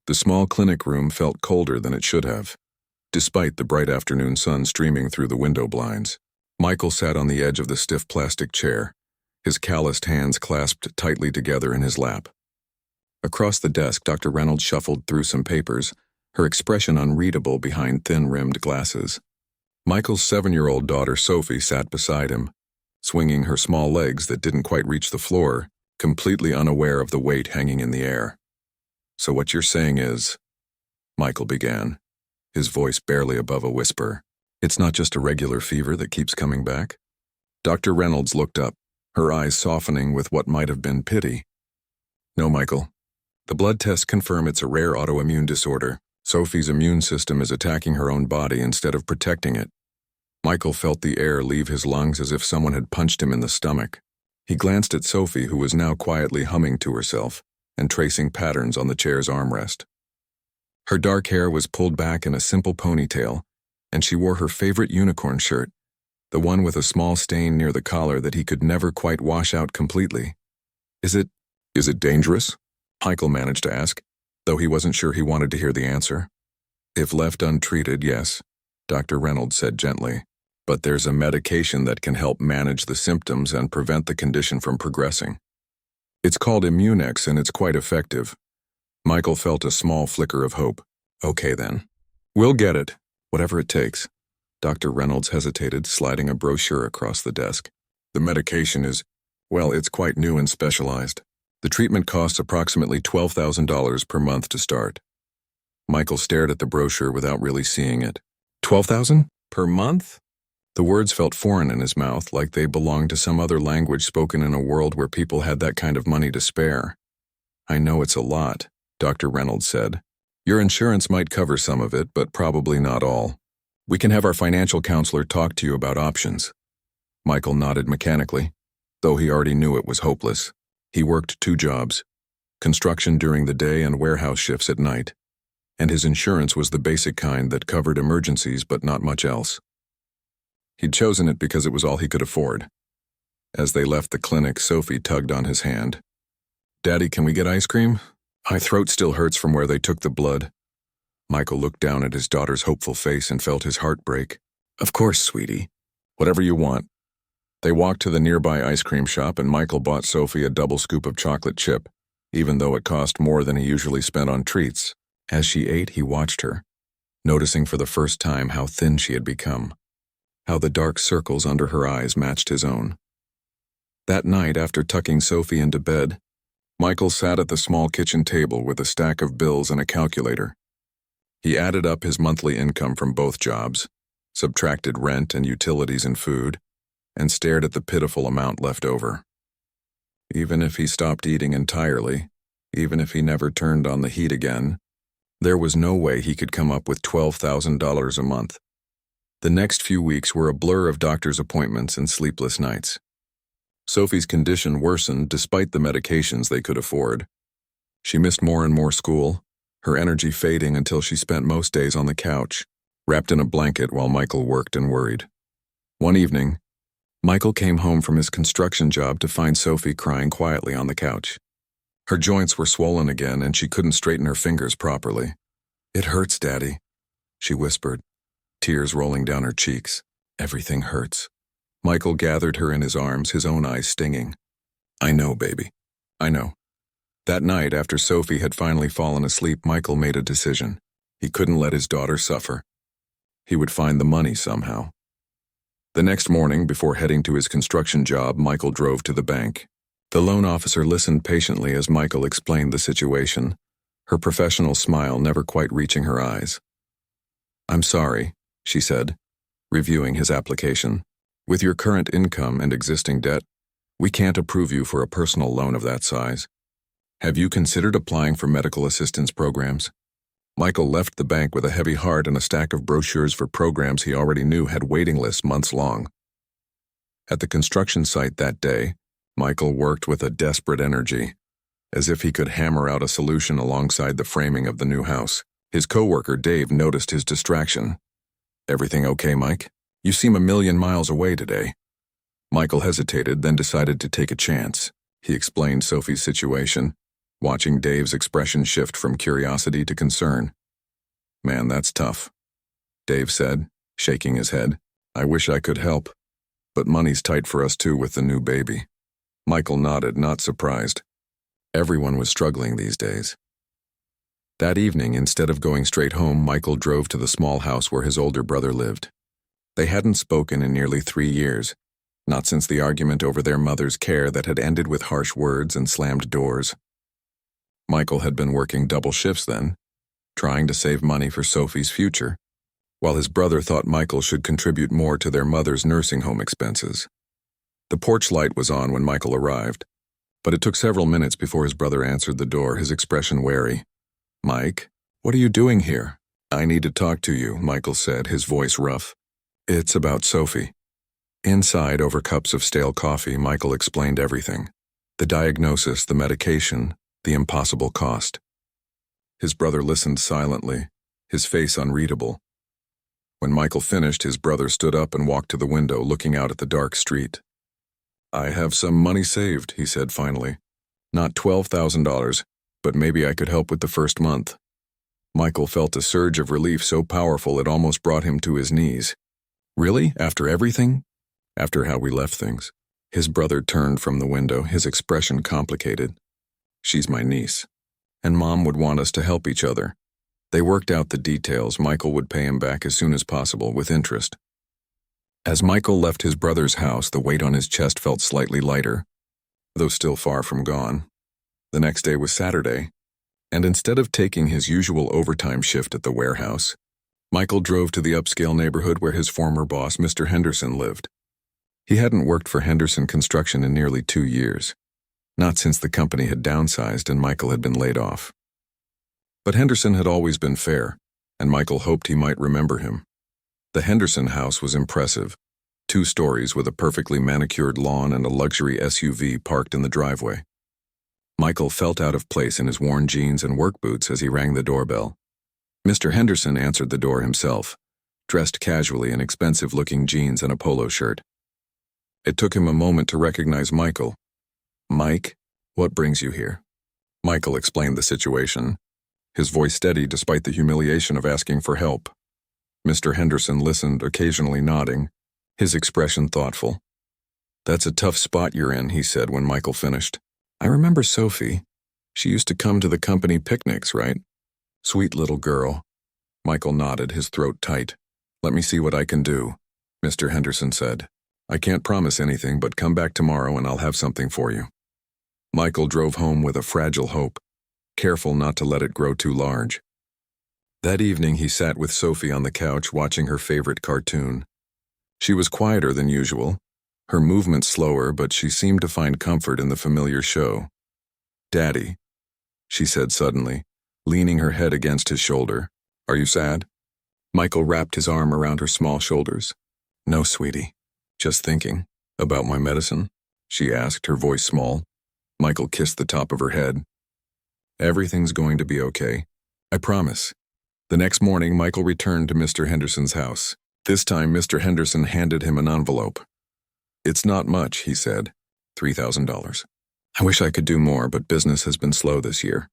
The small clinic room felt colder than it should have, despite the bright afternoon sun streaming through the window blinds. Michael sat on the edge of the stiff plastic chair, his calloused hands clasped tightly together in his lap. Across the desk, Dr. Reynolds shuffled through some papers, her expression unreadable behind thin-rimmed glasses. Michael's 7-year-old daughter Sophie sat beside him, swinging her small legs that didn't quite reach the floor, completely unaware of the weight hanging in the air. "So what you're saying is," Michael began, his voice barely above a whisper, "it's not just a regular fever that keeps coming back?" Dr. Reynolds looked up, her eyes softening with what might have been pity. "No, Michael. The blood tests confirm it's a rare autoimmune disorder. Sophie's immune system is attacking her own body instead of protecting it." Michael felt the air leave his lungs as if someone had punched him in the stomach. He glanced at Sophie, who was now quietly humming to herself and tracing patterns on the chair's armrest. Her dark hair was pulled back in a simple ponytail, and she wore her favorite unicorn shirt, the one with a small stain near the collar that he could never quite wash out completely. Is it dangerous?" Michael managed to ask, though he wasn't sure he wanted to hear the answer. "If left untreated, yes," Dr. Reynolds said gently, "but there's a medication that can help manage the symptoms and prevent the condition from progressing. It's called Immunex, and it's quite effective." Michael felt a small flicker of hope. "Okay then. We'll get it, whatever it takes." Dr. Reynolds hesitated, sliding a brochure across the desk. "The medication is, well, it's quite new and specialized. The treatment costs approximately $12,000 per month to start." Michael stared at the brochure without really seeing it. $12,000? Per month? The words felt foreign in his mouth, like they belonged to some other language spoken in a world where people had that kind of money to spare. "I know it's a lot," Dr. Reynolds said. "Your insurance might cover some of it, but probably not all. We can have our financial counselor talk to you about options." Michael nodded mechanically, though he already knew it was hopeless. He worked 2 jobs, construction during the day and warehouse shifts at night, and his insurance was the basic kind that covered emergencies but not much else. He'd chosen it because it was all he could afford. As they left the clinic, Sophie tugged on his hand. "Daddy, can we get ice cream? My throat still hurts from where they took the blood." Michael looked down at his daughter's hopeful face and felt his heart break. "Of course, sweetie. Whatever you want." They walked to the nearby ice cream shop, and Michael bought Sophie a double scoop of chocolate chip, even though it cost more than he usually spent on treats. As she ate, he watched her, noticing for the first time how thin she had become, how the dark circles under her eyes matched his own. That night, after tucking Sophie into bed, Michael sat at the small kitchen table with a stack of bills and a calculator. He added up his monthly income from both jobs, subtracted rent and utilities and food, and stared at the pitiful amount left over. Even if he stopped eating entirely, even if he never turned on the heat again, there was no way he could come up with $12,000 a month. The next few weeks were a blur of doctor's appointments and sleepless nights. Sophie's condition worsened despite the medications they could afford. She missed more and more school, her energy fading until she spent most days on the couch, wrapped in a blanket while Michael worked and worried. One evening, Michael came home from his construction job to find Sophie crying quietly on the couch. Her joints were swollen again, and she couldn't straighten her fingers properly. "It hurts, Daddy," she whispered, tears rolling down her cheeks. "Everything hurts." Michael gathered her in his arms, his own eyes stinging. "I know, baby. I know." That night, after Sophie had finally fallen asleep, Michael made a decision. He couldn't let his daughter suffer. He would find the money somehow. The next morning, before heading to his construction job, Michael drove to the bank. The loan officer listened patiently as Michael explained the situation, her professional smile never quite reaching her eyes. "I'm sorry," she said, reviewing his application. "With your current income and existing debt, we can't approve you for a personal loan of that size. Have you considered applying for medical assistance programs?" Michael left the bank with a heavy heart and a stack of brochures for programs he already knew had waiting lists months long. At the construction site that day, Michael worked with a desperate energy, as if he could hammer out a solution alongside the framing of the new house. His coworker Dave noticed his distraction. "Everything okay, Mike? You seem a million miles away today." Michael hesitated, then decided to take a chance. He explained Sophie's situation. watching Dave's expression shift from curiosity to concern. "Man, that's tough," Dave said, shaking his head. "I wish I could help, but money's tight for us too with the new baby." Michael nodded, not surprised. Everyone was struggling these days. That evening, instead of going straight home, Michael drove to the small house where his older brother lived. They hadn't spoken in nearly 3 years, not since the argument over their mother's care that had ended with harsh words and slammed doors. Michael had been working double shifts then, trying to save money for Sophie's future, while his brother thought Michael should contribute more to their mother's nursing home expenses. The porch light was on when Michael arrived, but it took several minutes before his brother answered the door, his expression wary. "Mike, what are you doing here?" "I need to talk to you," Michael said, his voice rough. "It's about Sophie." Inside, over cups of stale coffee, Michael explained everything. The diagnosis, the medication, the impossible cost. His brother listened silently, his face unreadable. When Michael finished, his brother stood up and walked to the window, looking out at the dark street. "I have some money saved," he said finally. "Not $12,000, but maybe I could help with the first month." Michael felt a surge of relief so powerful it almost brought him to his knees. "Really? After everything?" "After how we left things." His brother turned from the window, his expression complicated. "She's my niece, and Mom would want us to help each other." They worked out the details. Michael would pay him back as soon as possible, with interest. As Michael left his brother's house, the weight on his chest felt slightly lighter, though still far from gone. The next day was Saturday, and instead of taking his usual overtime shift at the warehouse, Michael drove to the upscale neighborhood where his former boss, Mr. Henderson, lived. He hadn't worked for Henderson Construction in nearly 2 years, not since the company had downsized and Michael had been laid off. But Henderson had always been fair, and Michael hoped he might remember him. The Henderson house was impressive, 2 stories with a perfectly manicured lawn and a luxury SUV parked in the driveway. Michael felt out of place in his worn jeans and work boots as he rang the doorbell. Mr. Henderson answered the door himself, dressed casually in expensive-looking jeans and a polo shirt. It took him a moment to recognize Michael. "Mike, what brings you here?" Michael explained the situation, his voice steady despite the humiliation of asking for help. Mr. Henderson listened, occasionally nodding, his expression thoughtful. "That's a tough spot you're in," he said when Michael finished. "I remember Sophie. She used to come to the company picnics, right? Sweet little girl." Michael nodded, his throat tight. "Let me see what I can do," Mr. Henderson said. "I can't promise anything, but come back tomorrow and I'll have something for you." Michael drove home with a fragile hope, careful not to let it grow too large. That evening he sat with Sophie on the couch watching her favorite cartoon. She was quieter than usual, her movements slower, but she seemed to find comfort in the familiar show. "Daddy," she said suddenly, leaning her head against his shoulder. "Are you sad?" Michael wrapped his arm around her small shoulders. "No, sweetie. Just thinking." "About my medicine?" she asked, her voice small. Michael kissed the top of her head. "Everything's going to be okay. I promise." The next morning, Michael returned to Mr. Henderson's house. This time, Mr. Henderson handed him an envelope. "It's not much," he said. $3,000. "I wish I could do more, but business has been slow this year."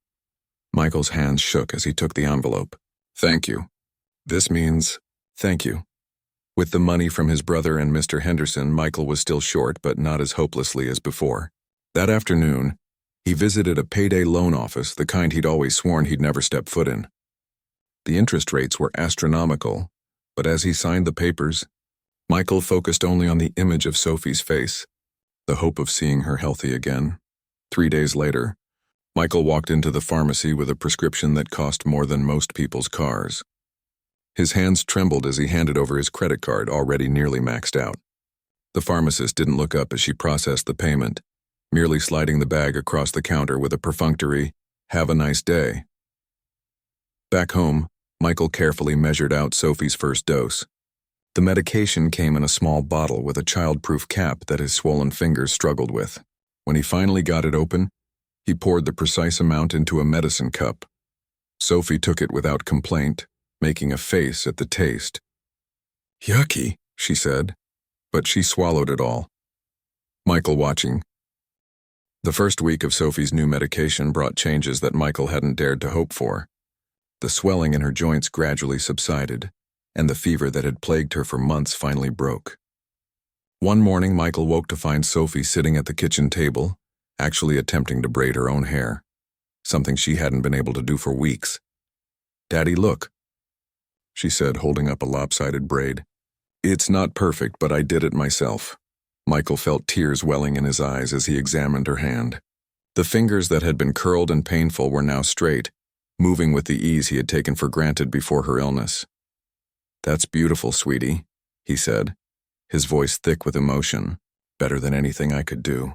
Michael's hands shook as he took the envelope. "Thank you. This means thank you." With the money from his brother and Mr. Henderson, Michael was still short, but not as hopelessly as before. That afternoon, he visited a payday loan office, the kind he'd always sworn he'd never step foot in. The interest rates were astronomical, but as he signed the papers, Michael focused only on the image of Sophie's face, the hope of seeing her healthy again. 3 days later, Michael walked into the pharmacy with a prescription that cost more than most people's cars. His hands trembled as he handed over his credit card, already nearly maxed out. The pharmacist didn't look up as she processed the payment, merely sliding the bag across the counter with a perfunctory, "Have a nice day." Back home, Michael carefully measured out Sophie's first dose. The medication came in a small bottle with a child-proof cap that his swollen fingers struggled with. When he finally got it open, he poured the precise amount into a medicine cup. Sophie took it without complaint, making a face at the taste. "Yucky," she said, but she swallowed it all. Michael watching. The first week of Sophie's new medication brought changes that Michael hadn't dared to hope for. The swelling in her joints gradually subsided, and the fever that had plagued her for months finally broke. One morning, Michael woke to find Sophie sitting at the kitchen table, actually attempting to braid her own hair, something she hadn't been able to do for weeks. "Daddy, look," she said, holding up a lopsided braid. "It's not perfect, but I did it myself." Michael felt tears welling in his eyes as he examined her hand. The fingers that had been curled and painful were now straight, moving with the ease he had taken for granted before her illness. "That's beautiful, sweetie," he said, his voice thick with emotion. "Better than anything I could do."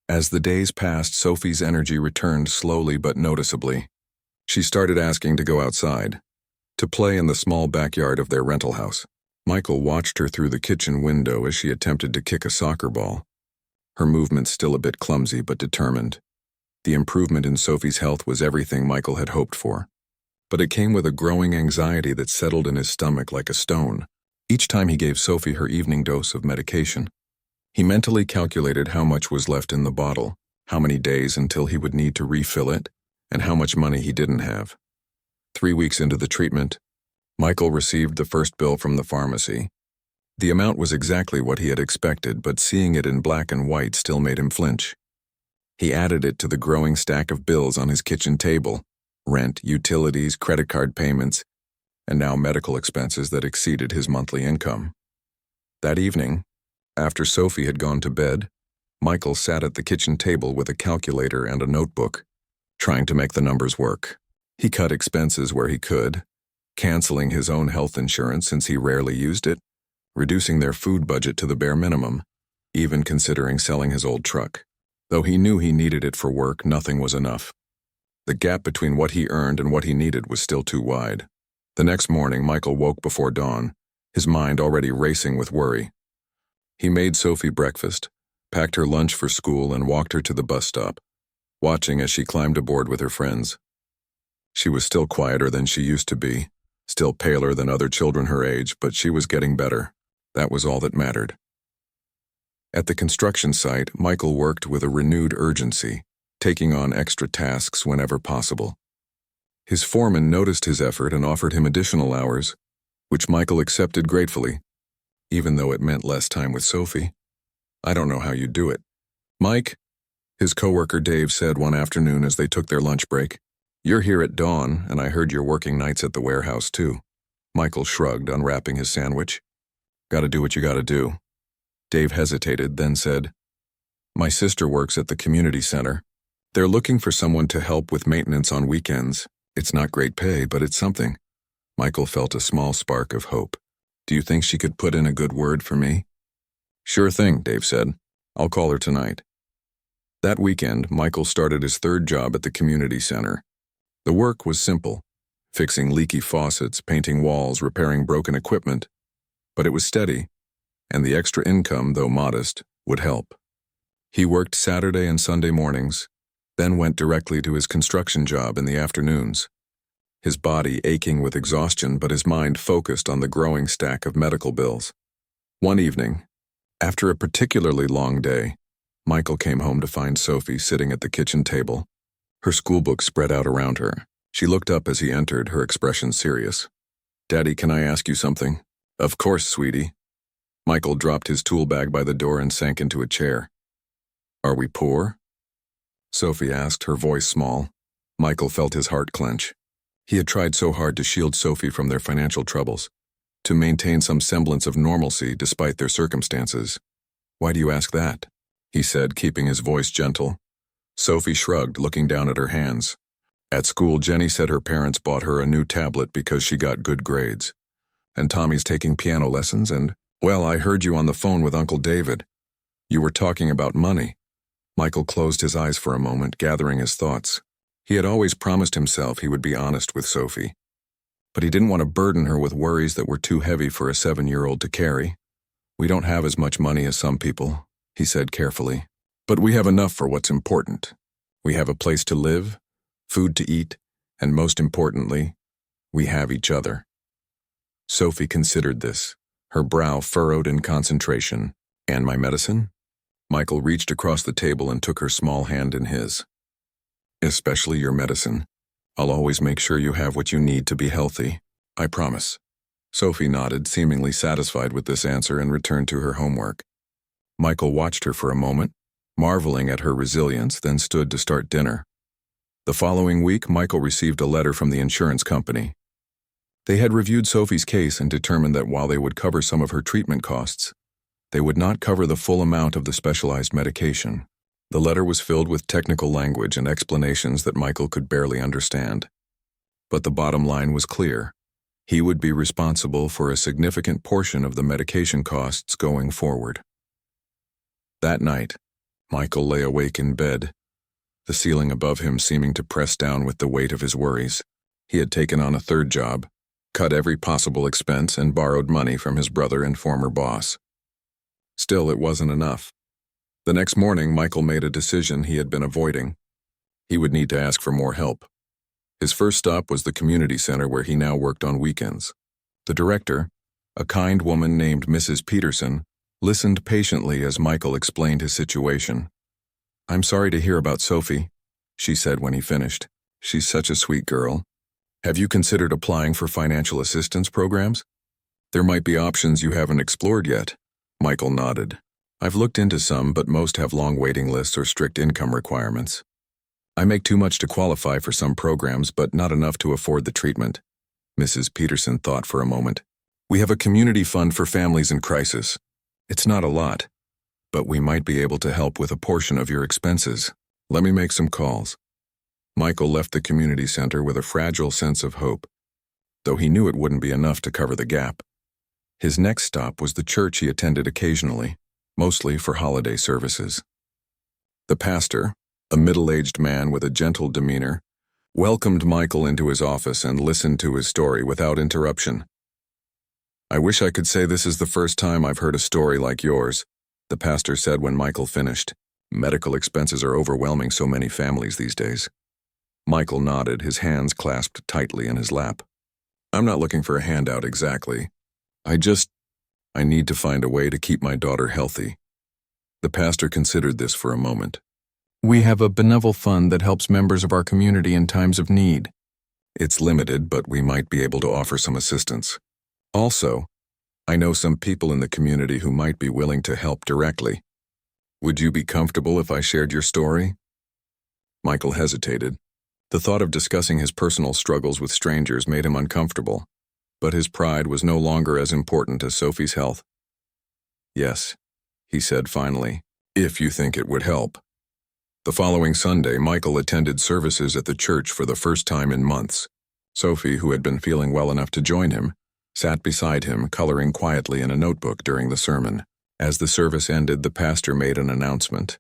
As the days passed, Sophie's energy returned slowly but noticeably. She started asking to go outside, to play in the small backyard of their rental house. Michael watched her through the kitchen window as she attempted to kick a soccer ball. Her movements still a bit clumsy but determined. The improvement in Sophie's health was everything Michael had hoped for. But it came with a growing anxiety that settled in his stomach like a stone. Each time he gave Sophie her evening dose of medication, he mentally calculated how much was left in the bottle, how many days until he would need to refill it, and how much money he didn't have. 3 weeks into the treatment, Michael received the first bill from the pharmacy. The amount was exactly what he had expected, but seeing it in black and white still made him flinch. He added it to the growing stack of bills on his kitchen table: rent, utilities, credit card payments, and now medical expenses that exceeded his monthly income. That evening, after Sophie had gone to bed, Michael sat at the kitchen table with a calculator and a notebook, trying to make the numbers work. He cut expenses where he could, canceling his own health insurance since he rarely used it, reducing their food budget to the bare minimum, even considering selling his old truck. Though he knew he needed it for work, nothing was enough. The gap between what he earned and what he needed was still too wide. The next morning, Michael woke before dawn, his mind already racing with worry. He made Sophie breakfast, packed her lunch for school, and walked her to the bus stop, watching as she climbed aboard with her friends. She was still quieter than she used to be, still paler than other children her age, but she was getting better. That was all that mattered. At the construction site, Michael worked with a renewed urgency, taking on extra tasks whenever possible. His foreman noticed his effort and offered him additional hours, which Michael accepted gratefully, even though it meant less time with Sophie. "I don't know how you do it, Mike," his coworker Dave said one afternoon as they took their lunch break. "You're here at dawn, and I heard you're working nights at the warehouse too." Michael shrugged, unwrapping his sandwich. "Gotta do what you gotta do." Dave hesitated, then said, "My sister works at the community center. They're looking for someone to help with maintenance on weekends. It's not great pay, but it's something." Michael felt a small spark of hope. "Do you think she could put in a good word for me?" "Sure thing," Dave said. "I'll call her tonight." That weekend, Michael started his third job at the community center. The work was simple: fixing leaky faucets, painting walls, repairing broken equipment. But it was steady, and the extra income, though modest, would help. He worked Saturday and Sunday mornings, then went directly to his construction job in the afternoons. His body aching with exhaustion, but his mind focused on the growing stack of medical bills. One evening, after a particularly long day, Michael came home to find Sophie sitting at the kitchen table, her schoolbook spread out around her. She looked up as he entered, her expression serious. "Daddy, can I ask you something?" "Of course, sweetie." Michael dropped his tool bag by the door and sank into a chair. "Are we poor?" Sophie asked, her voice small. Michael felt his heart clench. He had tried so hard to shield Sophie from their financial troubles, to maintain some semblance of normalcy despite their circumstances. "Why do you ask that?" he said, keeping his voice gentle. Sophie shrugged, looking down at her hands. "At school, Jenny said her parents bought her a new tablet because she got good grades. And Tommy's taking piano lessons and, well, I heard you on the phone with Uncle David. You were talking about money." Michael closed his eyes for a moment, gathering his thoughts. He had always promised himself he would be honest with Sophie, but he didn't want to burden her with worries that were too heavy for a 7-year-old to carry. "We don't have as much money as some people," he said carefully, "but we have enough for what's important. We have a place to live, food to eat, and most importantly, we have each other." Sophie considered this, her brow furrowed in concentration. "And my medicine?" Michael reached across the table and took her small hand in his. "Especially your medicine. I'll always make sure you have what you need to be healthy. I promise." Sophie nodded, seemingly satisfied with this answer, and returned to her homework. Michael watched her for a moment, marveling at her resilience, then stood to start dinner. The following week, Michael received a letter from the insurance company. They had reviewed Sophie's case and determined that while they would cover some of her treatment costs, they would not cover the full amount of the specialized medication. The letter was filled with technical language and explanations that Michael could barely understand. But the bottom line was clear. He would be responsible for a significant portion of the medication costs going forward. That night, Michael lay awake in bed, the ceiling above him seeming to press down with the weight of his worries. He had taken on a third job, cut every possible expense, and borrowed money from his brother and former boss. Still, it wasn't enough. The next morning, Michael made a decision he had been avoiding. He would need to ask for more help. His first stop was the community center where he now worked on weekends. The director, a kind woman named Mrs. Peterson, listened patiently as Michael explained his situation. "I'm sorry to hear about Sophie," she said when he finished. "She's such a sweet girl. Have you considered applying for financial assistance programs? There might be options you haven't explored yet." Michael nodded. "I've looked into some, but most have long waiting lists or strict income requirements. I make too much to qualify for some programs, but not enough to afford the treatment." Mrs. Peterson thought for a moment. "We have a community fund for families in crisis. It's not a lot, but we might be able to help with a portion of your expenses. Let me make some calls." Michael left the community center with a fragile sense of hope, though he knew it wouldn't be enough to cover the gap. His next stop was the church he attended occasionally, mostly for holiday services. The pastor, a middle-aged man with a gentle demeanor, welcomed Michael into his office and listened to his story without interruption. "I wish I could say this is the first time I've heard a story like yours," the pastor said when Michael finished. "Medical expenses are overwhelming so many families these days." Michael nodded, his hands clasped tightly in his lap. "I'm not looking for a handout exactly. I need to find a way to keep my daughter healthy." The pastor considered this for a moment. "We have a benevolent fund that helps members of our community in times of need. It's limited, but we might be able to offer some assistance. Also, I know some people in the community who might be willing to help directly. Would you be comfortable if I shared your story?" Michael hesitated. The thought of discussing his personal struggles with strangers made him uncomfortable, but his pride was no longer as important as Sophie's health. "Yes," he said finally, "if you think it would help." The following Sunday, Michael attended services at the church for the first time in months. Sophie, who had been feeling well enough to join him, sat beside him, coloring quietly in a notebook during the sermon. As the service ended, the pastor made an announcement.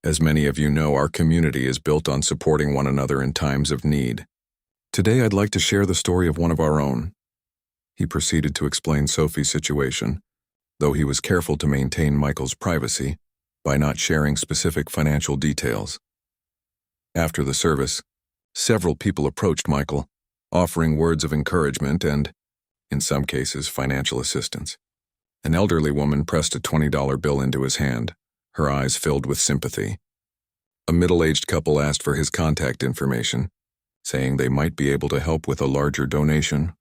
"As many of you know, our community is built on supporting one another in times of need. Today I'd like to share the story of one of our own." He proceeded to explain Sophie's situation, though he was careful to maintain Michael's privacy by not sharing specific financial details. After the service, several people approached Michael, offering words of encouragement and, in some cases, financial assistance. An elderly woman pressed a $20 bill into his hand, her eyes filled with sympathy. A middle-aged couple asked for his contact information, saying they might be able to help with a larger donation.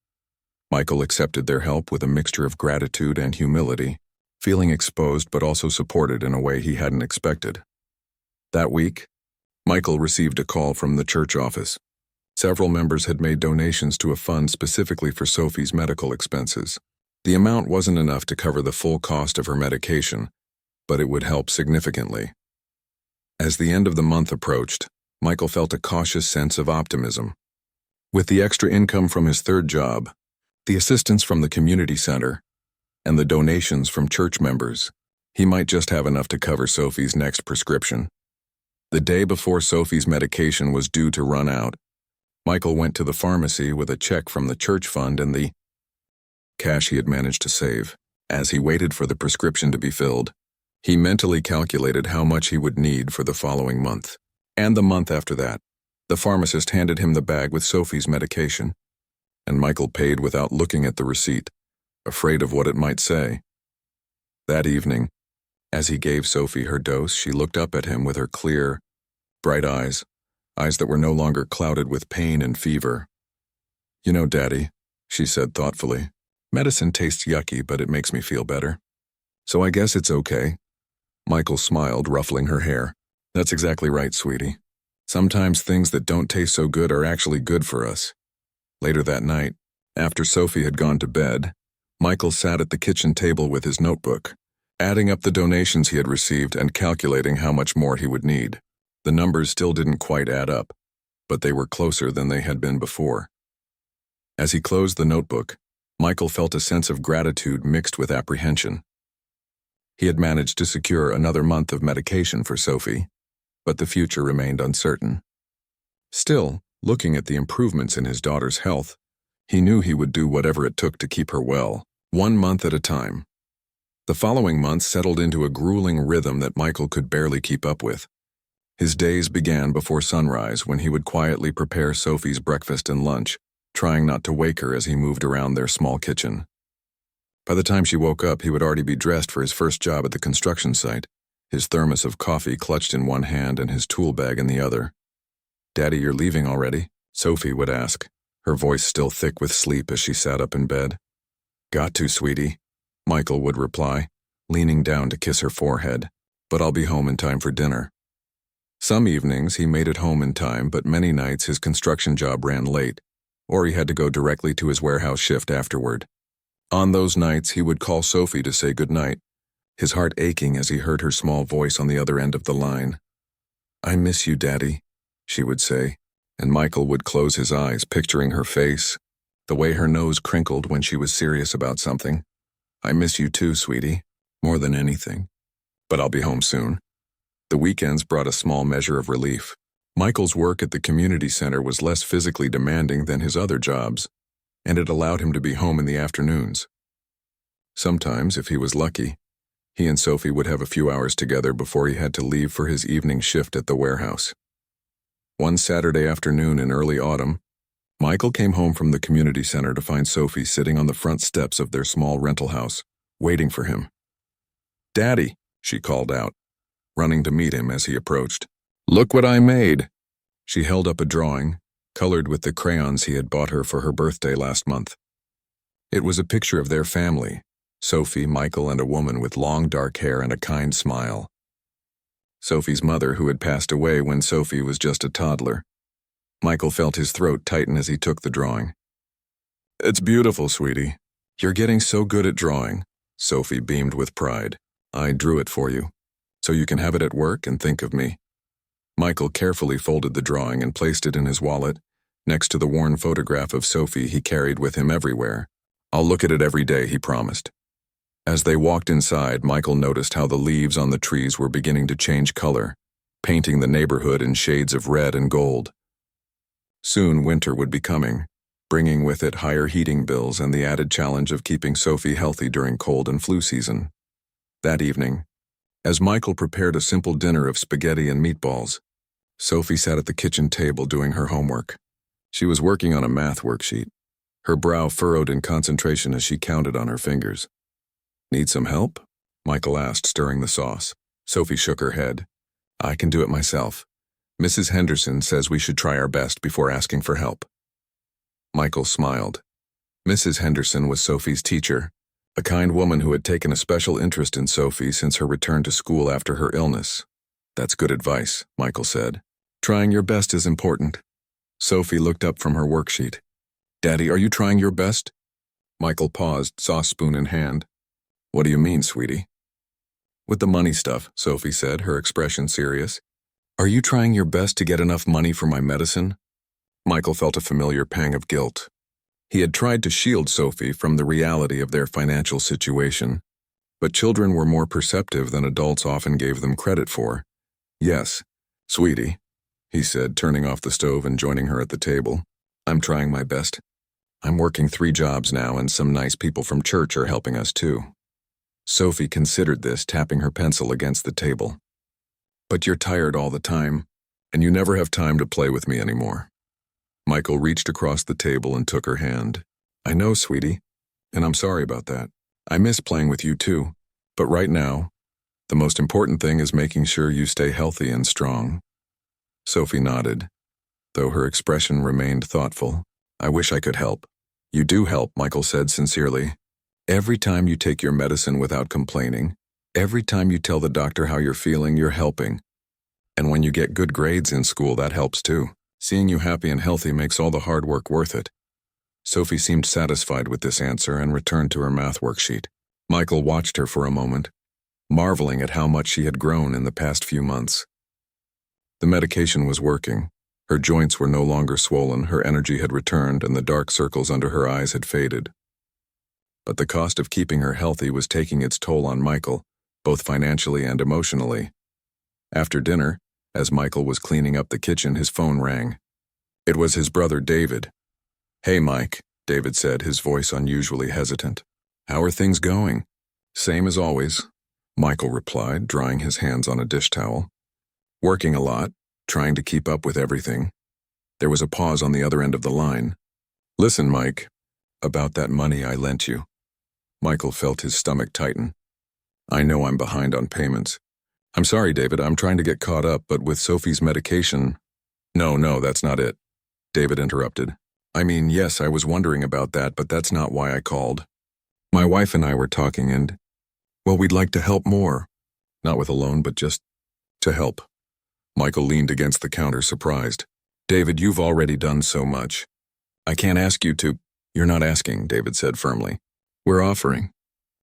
Michael accepted their help with a mixture of gratitude and humility, feeling exposed but also supported in a way he hadn't expected. That week, Michael received a call from the church office. Several members had made donations to a fund specifically for Sophie's medical expenses. The amount wasn't enough to cover the full cost of her medication, but it would help significantly. As the end of the month approached, Michael felt a cautious sense of optimism. With the extra income from his third job, the assistance from the community center, and the donations from church members, he might just have enough to cover Sophie's next prescription. The day before Sophie's medication was due to run out, Michael went to the pharmacy with a check from the church fund and the cash he had managed to save. As he waited for the prescription to be filled, he mentally calculated how much he would need for the following month. And the month after that, the pharmacist handed him the bag with Sophie's medication, and Michael paid without looking at the receipt, afraid of what it might say. That evening, As he gave Sophie her dose, she looked up at him with her clear, bright eyes that were no longer clouded with pain and fever. "You know, Daddy," she said thoughtfully, "medicine tastes yucky, but it makes me feel better. So I guess it's okay." Michael smiled, ruffling her hair. "That's exactly right, sweetie. Sometimes things that don't taste so good are actually good for us." Later that night, after Sophie had gone to bed, Michael sat at the kitchen table with his notebook, adding up the donations he had received and calculating how much more he would need. The numbers still didn't quite add up, but they were closer than they had been before. As he closed the notebook, Michael felt a sense of gratitude mixed with apprehension. He had managed to secure another month of medication for Sophie, but the future remained uncertain. Still, looking at the improvements in his daughter's health, he knew he would do whatever it took to keep her well, 1 month at a time. The following months settled into a grueling rhythm that Michael could barely keep up with. His days began before sunrise when he would quietly prepare Sophie's breakfast and lunch, trying not to wake her as he moved around their small kitchen. By the time she woke up, he would already be dressed for his first job at the construction site, his thermos of coffee clutched in one hand and his tool bag in the other. "Daddy, you're leaving already?" Sophie would ask, her voice still thick with sleep as she sat up in bed. "Got to, sweetie," Michael would reply, leaning down to kiss her forehead, "but I'll be home in time for dinner." Some evenings he made it home in time, but many nights his construction job ran late, or he had to go directly to his warehouse shift afterward. On those nights, he would call Sophie to say goodnight, his heart aching as he heard her small voice on the other end of the line. "I miss you, Daddy," she would say, and Michael would close his eyes, picturing her face, the way her nose crinkled when she was serious about something. "I miss you too, sweetie, more than anything. But I'll be home soon." The weekends brought a small measure of relief. Michael's work at the community center was less physically demanding than his other jobs, and it allowed him to be home in the afternoons. Sometimes, if he was lucky, he and Sophie would have a few hours together before he had to leave for his evening shift at the warehouse. One Saturday afternoon in early autumn, Michael came home from the community center to find Sophie sitting on the front steps of their small rental house, waiting for him. "Daddy," she called out, running to meet him as he approached. "Look what I made." She held up a drawing, colored with the crayons he had bought her for her birthday last month. It was a picture of their family, Sophie, Michael, and a woman with long dark hair and a kind smile. Sophie's mother, who had passed away when Sophie was just a toddler. Michael felt his throat tighten as he took the drawing. "It's beautiful, sweetie. You're getting so good at drawing," Sophie beamed with pride. "I drew it for you, so you can have it at work and think of me." Michael carefully folded the drawing and placed it in his wallet, next to the worn photograph of Sophie he carried with him everywhere. "I'll look at it every day," he promised. As they walked inside, Michael noticed how the leaves on the trees were beginning to change color, painting the neighborhood in shades of red and gold. Soon winter would be coming, bringing with it higher heating bills and the added challenge of keeping Sophie healthy during cold and flu season. That evening, as Michael prepared a simple dinner of spaghetti and meatballs, Sophie sat at the kitchen table doing her homework. She was working on a math worksheet, her brow furrowed in concentration as she counted on her fingers. "Need some help?" Michael asked, stirring the sauce. Sophie shook her head. "I can do it myself. Mrs. Henderson says we should try our best before asking for help." Michael smiled. Mrs. Henderson was Sophie's teacher, a kind woman who had taken a special interest in Sophie since her return to school after her illness. "That's good advice," Michael said. "Trying your best is important." Sophie looked up from her worksheet. "Daddy, are you trying your best?" Michael paused, sauce spoon in hand. "What do you mean, sweetie?" "With the money stuff," Sophie said, her expression serious. "Are you trying your best to get enough money for my medicine?" Michael felt a familiar pang of guilt. He had tried to shield Sophie from the reality of their financial situation, but children were more perceptive than adults often gave them credit for. "Yes, sweetie," he said, turning off the stove and joining her at the table. "I'm trying my best. I'm working 3 jobs now, and some nice people from church are helping us too." Sophie considered this, tapping her pencil against the table. "But you're tired all the time, and you never have time to play with me anymore." Michael reached across the table and took her hand. "I know, sweetie, and I'm sorry about that. I miss playing with you too, but right now, The most important thing is making sure you stay healthy and strong. Sophie nodded, though her expression remained thoughtful. I wish I could help. You do help, Michael said sincerely. Every time you take your medicine without complaining, every time you tell the doctor how you're feeling, you're helping. And when you get good grades in school, that helps too. Seeing you happy and healthy makes all the hard work worth it. Sophie seemed satisfied with this answer and returned to her math worksheet. Michael watched her for a moment, marveling at how much she had grown in the past few months. The medication was working. Her joints were no longer swollen, her energy had returned, and the dark circles under her eyes had faded. But the cost of keeping her healthy was taking its toll on Michael, both financially and emotionally. After dinner, as Michael was cleaning up the kitchen, his phone rang. It was his brother David. Hey, Mike, David said, his voice unusually hesitant. How are things going? Same as always, Michael replied, drying his hands on a dish towel. Working a lot, trying to keep up with everything. There was a pause on the other end of the line. Listen, Mike, about that money I lent you. Michael felt his stomach tighten. I know I'm behind on payments. I'm sorry, David, I'm trying to get caught up, but with Sophie's medication… No, that's not it, David interrupted. I mean, yes, I was wondering about that, but that's not why I called. My wife and I were talking and, well, we'd like to help more. Not with a loan, but just to help. Michael leaned against the counter, surprised. David, you've already done so much. I can't ask you to… You're not asking, David said firmly. We're offering.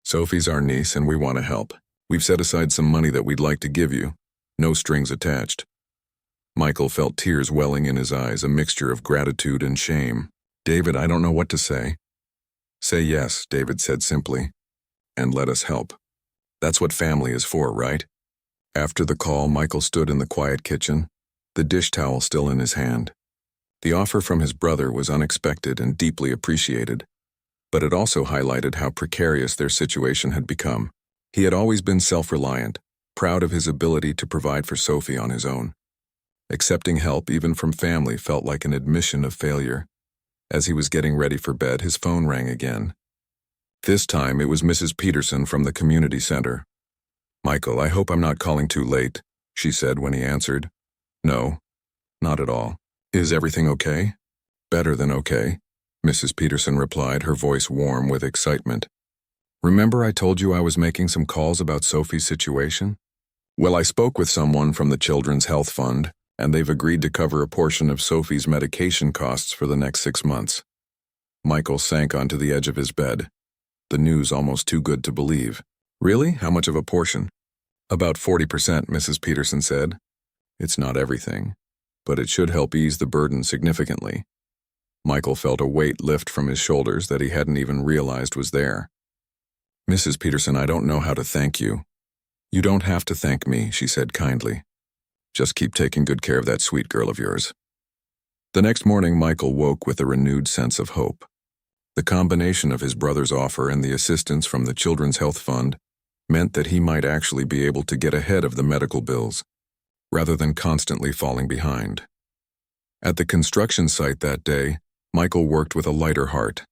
Sophie's our niece and we want to help. We've set aside some money that we'd like to give you. No strings attached. Michael felt tears welling in his eyes, a mixture of gratitude and shame. David, I don't know what to say. Say yes, David said simply, and let us help. That's what family is for, right? After the call, Michael stood in the quiet kitchen, the dish towel still in his hand. The offer from his brother was unexpected and deeply appreciated, but it also highlighted how precarious their situation had become. He had always been self-reliant, proud of his ability to provide for Sophie on his own. Accepting help, even from family, felt like an admission of failure. As he was getting ready for bed, his phone rang again. This time, it was Mrs. Peterson from the community center. Michael, I hope I'm not calling too late, she said when he answered. No, not at all. Is everything okay? Better than okay, Mrs. Peterson replied, her voice warm with excitement. Remember I told you I was making some calls about Sophie's situation? Well, I spoke with someone from the Children's Health Fund, and they've agreed to cover a portion of Sophie's medication costs for the next 6 months. Michael sank onto the edge of his bed, the news almost too good to believe. Really? How much of a portion? About 40%, Mrs. Peterson said. It's not everything, but it should help ease the burden significantly. Michael felt a weight lift from his shoulders that he hadn't even realized was there. Mrs. Peterson, I don't know how to thank you. You don't have to thank me, she said kindly. Just keep taking good care of that sweet girl of yours. The next morning, Michael woke with a renewed sense of hope. The combination of his brother's offer and the assistance from the Children's Health Fund meant that he might actually be able to get ahead of the medical bills, rather than constantly falling behind. At the construction site that day, Michael worked with a lighter heart,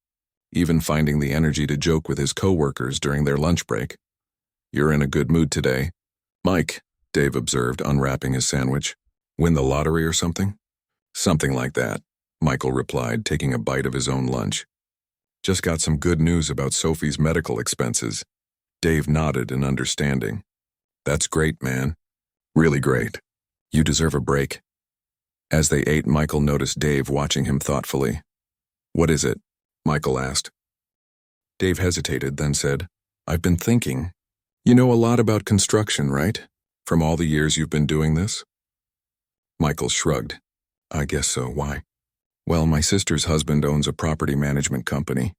even finding the energy to joke with his coworkers during their lunch break. You're in a good mood today. Mike, Dave observed, unwrapping his sandwich. Win the lottery or something? Something like that, Michael replied, taking a bite of his own lunch. Just got some good news about Sophie's medical expenses. Dave nodded in understanding. That's great, man. Really great. You deserve a break. As they ate, Michael noticed Dave watching him thoughtfully. What is it? Michael asked. Dave hesitated, then said, I've been thinking. You know a lot about construction, right? From all the years you've been doing this? Michael shrugged. I guess so. Why? Well, my sister's husband owns a property management company.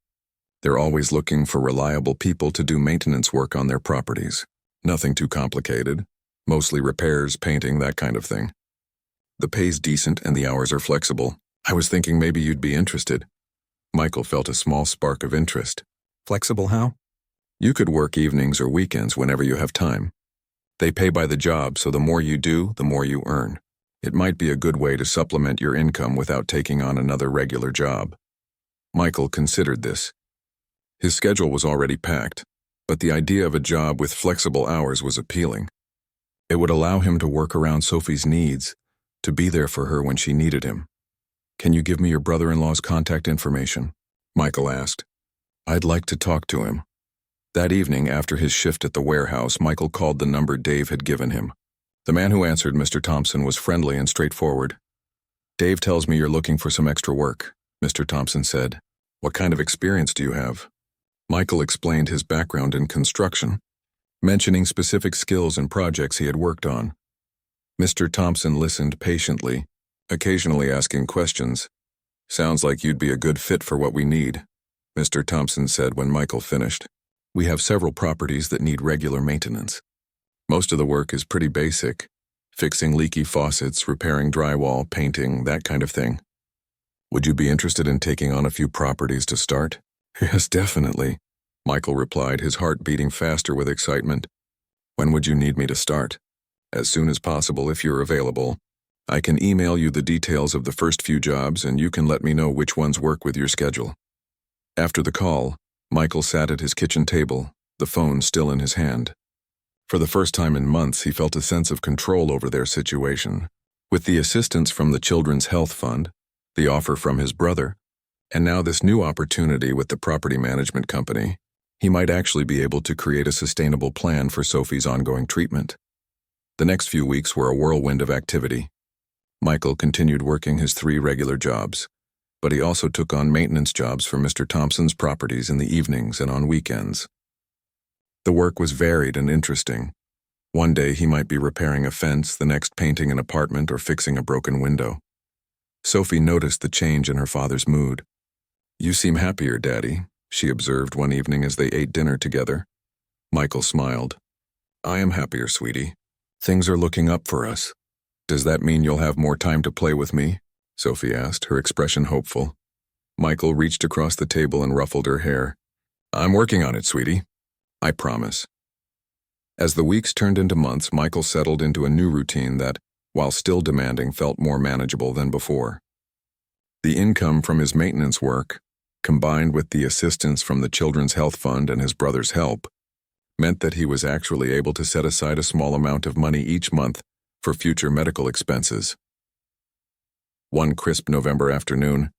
They're always looking for reliable people to do maintenance work on their properties. Nothing too complicated. Mostly repairs, painting, that kind of thing. The pay's decent and the hours are flexible. I was thinking maybe you'd be interested. Michael felt a small spark of interest. Flexible how? You could work evenings or weekends whenever you have time. They pay by the job, so the more you do, the more you earn. It might be a good way to supplement your income without taking on another regular job. Michael considered this. His schedule was already packed, but the idea of a job with flexible hours was appealing. It would allow him to work around Sophie's needs, to be there for her when she needed him. "Can you give me your brother-in-law's contact information?" Michael asked. "I'd like to talk to him." That evening, after his shift at the warehouse, Michael called the number Dave had given him. The man who answered, Mr. Thompson, was friendly and straightforward. "Dave tells me you're looking for some extra work," Mr. Thompson said. "What kind of experience do you have?" Michael explained his background in construction, mentioning specific skills and projects he had worked on. Mr. Thompson listened patiently, occasionally asking questions. "Sounds like you'd be a good fit for what we need," Mr. Thompson said when Michael finished. "We have several properties that need regular maintenance. Most of the work is pretty basic, fixing leaky faucets, repairing drywall, painting, that kind of thing. Would you be interested in taking on a few properties to start?" "Yes, definitely," Michael replied, his heart beating faster with excitement. "When would you need me to start?" "As soon as possible if you're available. I can email you the details of the first few jobs and you can let me know which ones work with your schedule." After the call, Michael sat at his kitchen table, the phone still in his hand. For the first time in months, he felt a sense of control over their situation. With the assistance from the Children's Health Fund, the offer from his brother, and now this new opportunity with the property management company, he might actually be able to create a sustainable plan for Sophie's ongoing treatment. The next few weeks were a whirlwind of activity. Michael continued working his 3 regular jobs, but he also took on maintenance jobs for Mr. Thompson's properties in the evenings and on weekends. The work was varied and interesting. One day he might be repairing a fence, the next painting an apartment or fixing a broken window. Sophie noticed the change in her father's mood. "You seem happier, Daddy," she observed one evening as they ate dinner together. Michael smiled. "I am happier, sweetie. Things are looking up for us." "Does that mean you'll have more time to play with me?" Sophie asked, her expression hopeful. Michael reached across the table and ruffled her hair. "I'm working on it, sweetie. I promise." As the weeks turned into months, Michael settled into a new routine that, while still demanding, felt more manageable than before. The income from his maintenance work, combined with the assistance from the Children's Health Fund and his brother's help, meant that he was actually able to set aside a small amount of money each month for future medical expenses. One crisp November afternoon,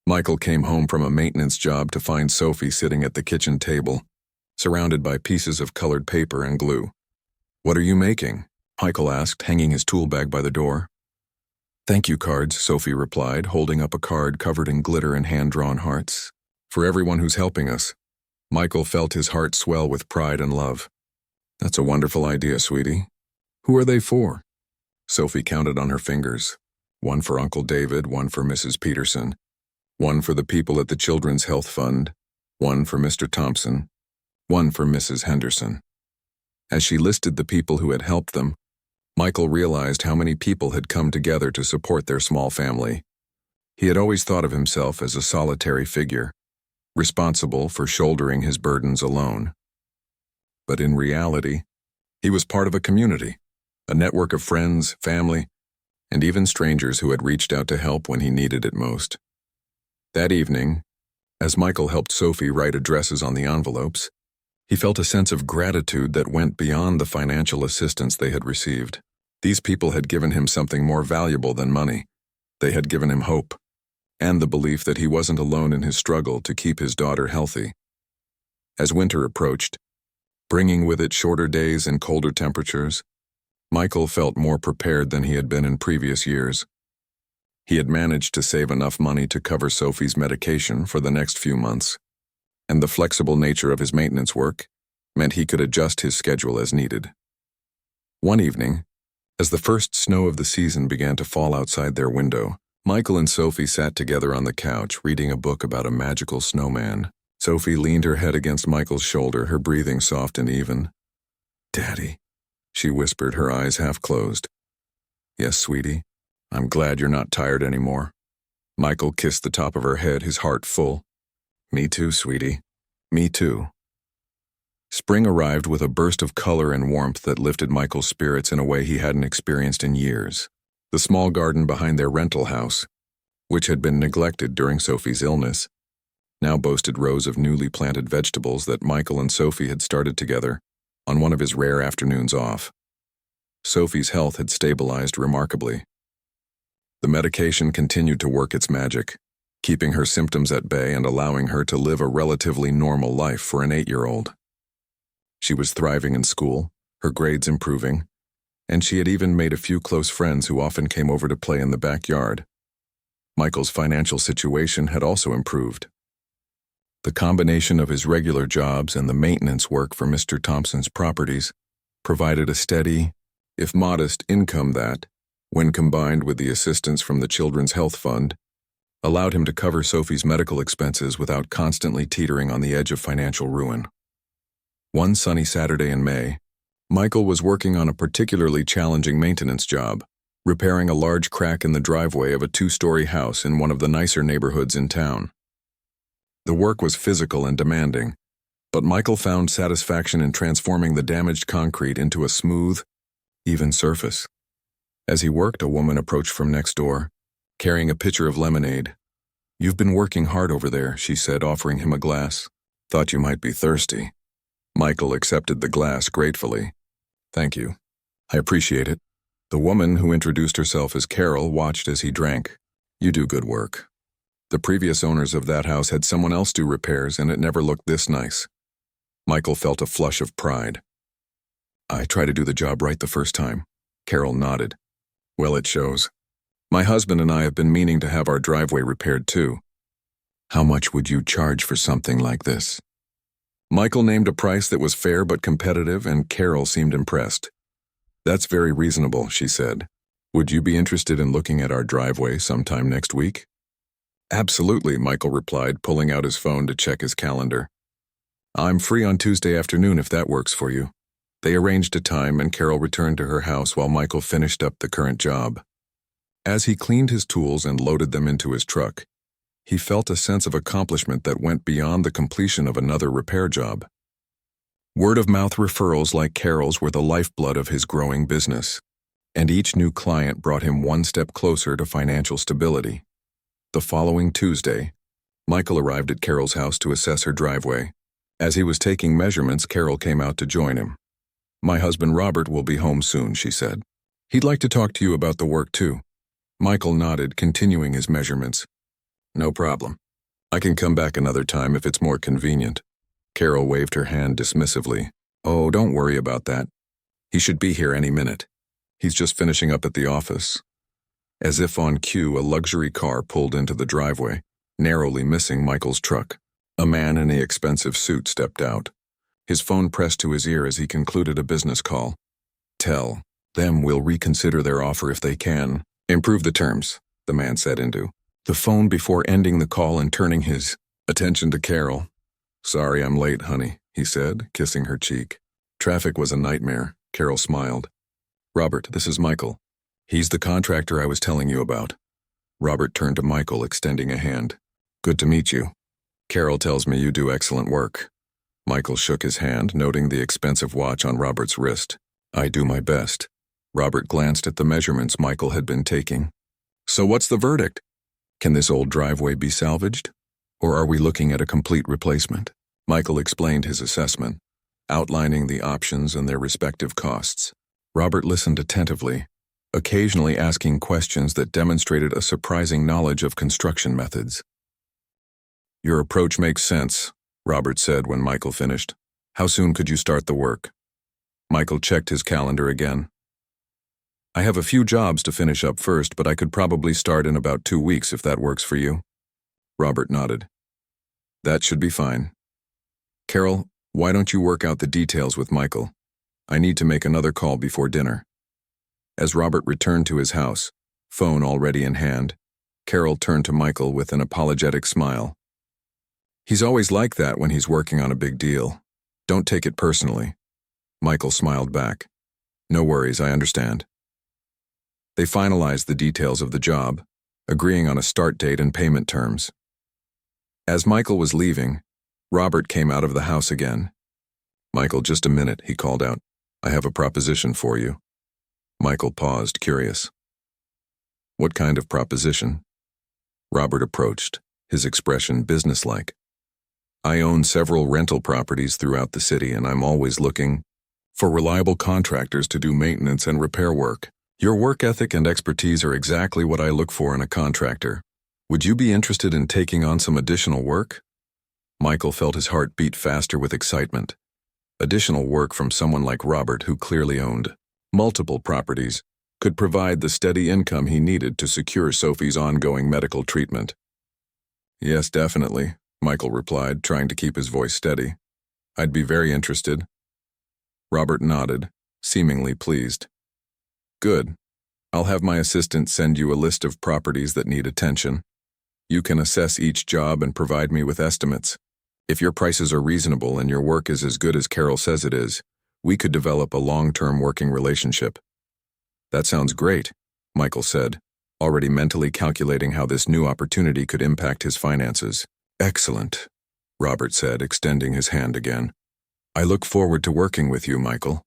Michael came home from a maintenance job to find Sophie sitting at the kitchen table, surrounded by pieces of colored paper and glue. "What are you making?" Michael asked, hanging his tool bag by the door. "Thank you cards," Sophie replied, holding up a card covered in glitter and hand-drawn hearts. "For everyone who's helping us." Michael felt his heart swell with pride and love. "That's a wonderful idea, sweetie. Who are they for?" Sophie counted on her fingers. One for Uncle David, one for Mrs. Peterson, one for the people at the Children's Health Fund, one for Mr. Thompson, one for Mrs. Henderson. As she listed the people who had helped them, Michael realized how many people had come together to support their small family. He had always thought of himself as a solitary figure, responsible for shouldering his burdens alone. But in reality, he was part of a community, a network of friends, family, and even strangers who had reached out to help when he needed it most. That evening, as Michael helped Sophie write addresses on the envelopes, he felt a sense of gratitude that went beyond the financial assistance they had received. These people had given him something more valuable than money. They had given him hope, and the belief that he wasn't alone in his struggle to keep his daughter healthy. As winter approached, bringing with it shorter days and colder temperatures, Michael felt more prepared than he had been in previous years. He had managed to save enough money to cover Sophie's medication for the next few months, and the flexible nature of his maintenance work meant he could adjust his schedule as needed. One evening, as the first snow of the season began to fall outside their window, Michael and Sophie sat together on the couch reading a book about a magical snowman. Sophie leaned her head against Michael's shoulder, her breathing soft and even. "Daddy," she whispered, her eyes half closed. "Yes, sweetie. I'm glad you're not tired anymore." Michael kissed the top of her head, his heart full. "Me too, sweetie. Me too." Spring arrived with a burst of color and warmth that lifted Michael's spirits in a way he hadn't experienced in years. The small garden behind their rental house, which had been neglected during Sophie's illness, now boasted rows of newly planted vegetables that Michael and Sophie had started together on one of his rare afternoons off. Sophie's health had stabilized remarkably. The medication continued to work its magic, keeping her symptoms at bay and allowing her to live a relatively normal life for an 8-year-old. She was thriving in school, her grades improving, and she had even made a few close friends who often came over to play in the backyard. Michael's financial situation had also improved. The combination of his regular jobs and the maintenance work for Mr. Thompson's properties provided a steady, if modest, income that, when combined with the assistance from the Children's Health Fund, allowed him to cover Sophie's medical expenses without constantly teetering on the edge of financial ruin. One sunny Saturday in May, Michael was working on a particularly challenging maintenance job, repairing a large crack in the driveway of a 2-story house in one of the nicer neighborhoods in town. The work was physical and demanding, but Michael found satisfaction in transforming the damaged concrete into a smooth, even surface. As he worked, a woman approached from next door, carrying a pitcher of lemonade. "You've been working hard over there," she said, offering him a glass. "Thought you might be thirsty." Michael accepted the glass gratefully. "Thank you. I appreciate it." The woman, who introduced herself as Carol, watched as he drank. "You do good work. The previous owners of that house had someone else do repairs, and it never looked this nice." Michael felt a flush of pride. "I try to do the job right the first time." Carol nodded. "Well, it shows. My husband and I have been meaning to have our driveway repaired too. How much would you charge for something like this?" Michael named a price that was fair but competitive, and Carol seemed impressed. "That's very reasonable," she said. "Would you be interested in looking at our driveway sometime next week?" "Absolutely," Michael replied, pulling out his phone to check his calendar. "I'm free on Tuesday afternoon if that works for you." They arranged a time, and Carol returned to her house while Michael finished up the current job. As he cleaned his tools and loaded them into his truck, he felt a sense of accomplishment that went beyond the completion of another repair job. Word-of-mouth referrals like Carol's were the lifeblood of his growing business, and each new client brought him one step closer to financial stability. The following Tuesday, Michael arrived at Carol's house to assess her driveway. As he was taking measurements, Carol came out to join him. "My husband Robert will be home soon," she said. "He'd like to talk to you about the work too." Michael nodded, continuing his measurements. "No problem. I can come back another time if it's more convenient." Carol waved her hand dismissively. "Oh, don't worry about that. He should be here any minute. He's just finishing up at the office." As if on cue, a luxury car pulled into the driveway, narrowly missing Michael's truck. A man in an expensive suit stepped out. His phone pressed to his ear as he concluded a business call. "Tell them we'll reconsider their offer if they can improve the terms," the man said into the phone before ending the call and turning his attention to Carol. "Sorry I'm late, honey," he said, kissing her cheek. "Traffic was a nightmare." Carol smiled. "Robert, this is Michael. He's the contractor I was telling you about." Robert turned to Michael, extending a hand. "Good to meet you. Carol tells me you do excellent work." Michael shook his hand, noting the expensive watch on Robert's wrist. "I do my best." Robert glanced at the measurements Michael had been taking. "So what's the verdict? Can this old driveway be salvaged? Or are we looking at a complete replacement?" Michael explained his assessment, outlining the options and their respective costs. Robert listened attentively, occasionally asking questions that demonstrated a surprising knowledge of construction methods. "Your approach makes sense," Robert said when Michael finished. "How soon could you start the work?" Michael checked his calendar again. "I have a few jobs to finish up first, but I could probably start in about 2 weeks if that works for you." Robert nodded. "That should be fine. Carol, why don't you work out the details with Michael? I need to make another call before dinner." As Robert returned to his house, phone already in hand, Carol turned to Michael with an apologetic smile. "He's always like that when he's working on a big deal. Don't take it personally." Michael smiled back. "No worries, I understand." They finalized the details of the job, agreeing on a start date and payment terms. As Michael was leaving, Robert came out of the house again. "Michael, just a minute," he called out. "I have a proposition for you." Michael paused, curious. "What kind of proposition?" Robert approached, his expression businesslike. I own several rental properties throughout the city, and I'm always looking for reliable contractors to do maintenance and repair work. Your work ethic and expertise are exactly what I look for in a contractor. Would you be interested in taking on some additional work? Michael felt his heart beat faster with excitement. Additional work from someone like Robert, who clearly owned multiple properties, could provide the steady income he needed to secure Sophie's ongoing medical treatment. Yes, definitely, Michael replied, trying to keep his voice steady. I'd be very interested. Robert nodded, seemingly pleased. Good. I'll have my assistant send you a list of properties that need attention. You can assess each job and provide me with estimates. If your prices are reasonable and your work is as good as Carol says it is, we could develop a long-term working relationship. That sounds great, Michael said, already mentally calculating how this new opportunity could impact his finances. Excellent, Robert said, extending his hand again. I look forward to working with you, Michael.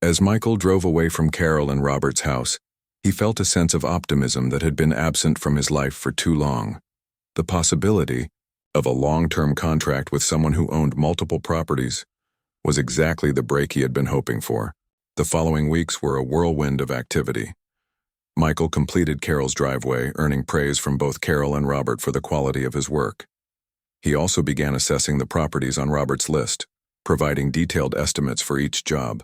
As Michael drove away from Carol and Robert's house, he felt a sense of optimism that had been absent from his life for too long. The possibility of a long-term contract with someone who owned multiple properties was exactly the break he had been hoping for. The following weeks were a whirlwind of activity. Michael completed Carol's driveway, earning praise from both Carol and Robert for the quality of his work. He also began assessing the properties on Robert's list, providing detailed estimates for each job.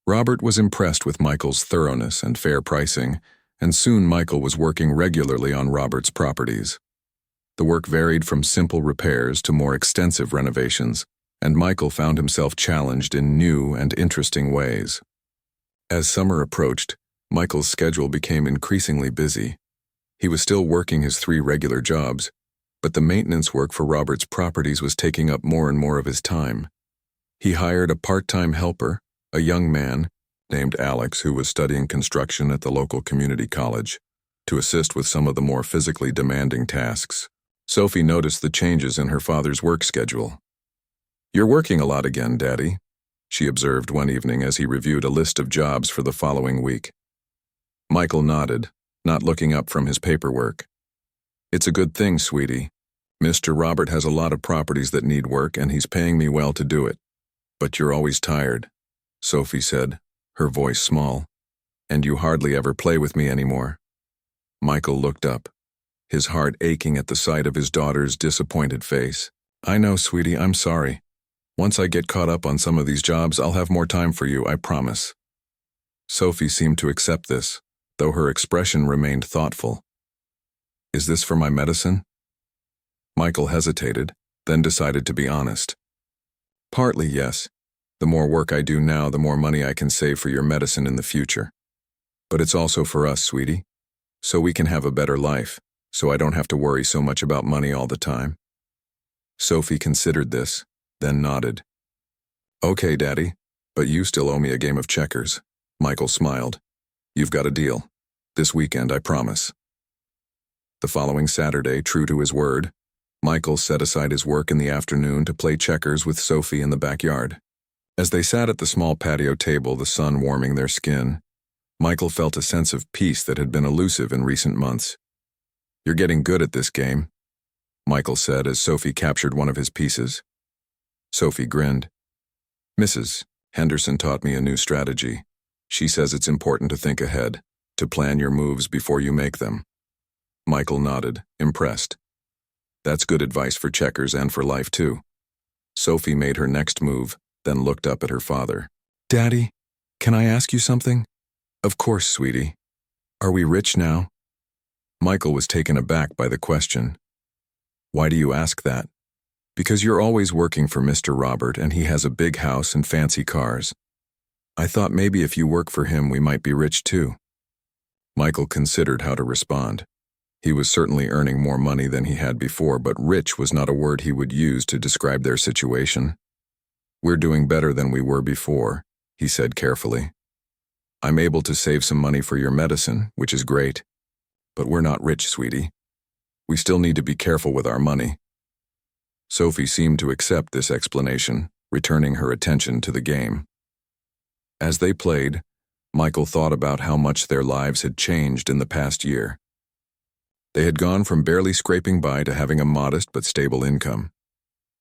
Robert was impressed with Michael's thoroughness and fair pricing, and soon Michael was working regularly on Robert's properties. The work varied from simple repairs to more extensive renovations, and Michael found himself challenged in new and interesting ways. As summer approached, Michael's schedule became increasingly busy. He was still working his 3 regular jobs, but the maintenance work for Robert's properties was taking up more and more of his time. He hired a part-time helper, a young man named Alex, who was studying construction at the local community college, to assist with some of the more physically demanding tasks. Sophie noticed the changes in her father's work schedule. "You're working a lot again, Daddy," she observed one evening as he reviewed a list of jobs for the following week. Michael nodded, not looking up from his paperwork. "It's a good thing, sweetie. Mr. Robert has a lot of properties that need work, and he's paying me well to do it. But you're always tired," Sophie said, her voice small. "And you hardly ever play with me anymore." Michael looked up, his heart aching at the sight of his daughter's disappointed face. "I know, sweetie, I'm sorry. Once I get caught up on some of these jobs, I'll have more time for you, I promise." Sophie seemed to accept this, though her expression remained thoughtful. "Is this for my medicine?" Michael hesitated, then decided to be honest. "Partly, yes. The more work I do now, the more money I can save for your medicine in the future. But it's also for us, sweetie, so we can have a better life, so I don't have to worry so much about money all the time." Sophie considered this, then nodded. "Okay, Daddy, but you still owe me a game of checkers." Michael smiled. "You've got a deal. This weekend, I promise." The following Saturday, true to his word, Michael set aside his work in the afternoon to play checkers with Sophie in the backyard. As they sat at the small patio table, the sun warming their skin, Michael felt a sense of peace that had been elusive in recent months. "You're getting good at this game," Michael said as Sophie captured one of his pieces. Sophie grinned. "Mrs. Henderson taught me a new strategy. She says it's important to think ahead, to plan your moves before you make them." Michael nodded, impressed. "That's good advice for checkers and for life, too." Sophie made her next move, then looked up at her father. "Daddy, can I ask you something?" "Of course, sweetie. Are we rich now?" Michael was taken aback by the question. "Why do you ask that?" "Because you're always working for Mr. Robert, and he has a big house and fancy cars. I thought maybe if you work for him, we might be rich too." Michael considered how to respond. He was certainly earning more money than he had before, but rich was not a word he would use to describe their situation. "We're doing better than we were before," he said carefully. "I'm able to save some money for your medicine, which is great. But we're not rich, sweetie. We still need to be careful with our money." Sophie seemed to accept this explanation, returning her attention to the game. As they played, Michael thought about how much their lives had changed in the past year. They had gone from barely scraping by to having a modest but stable income.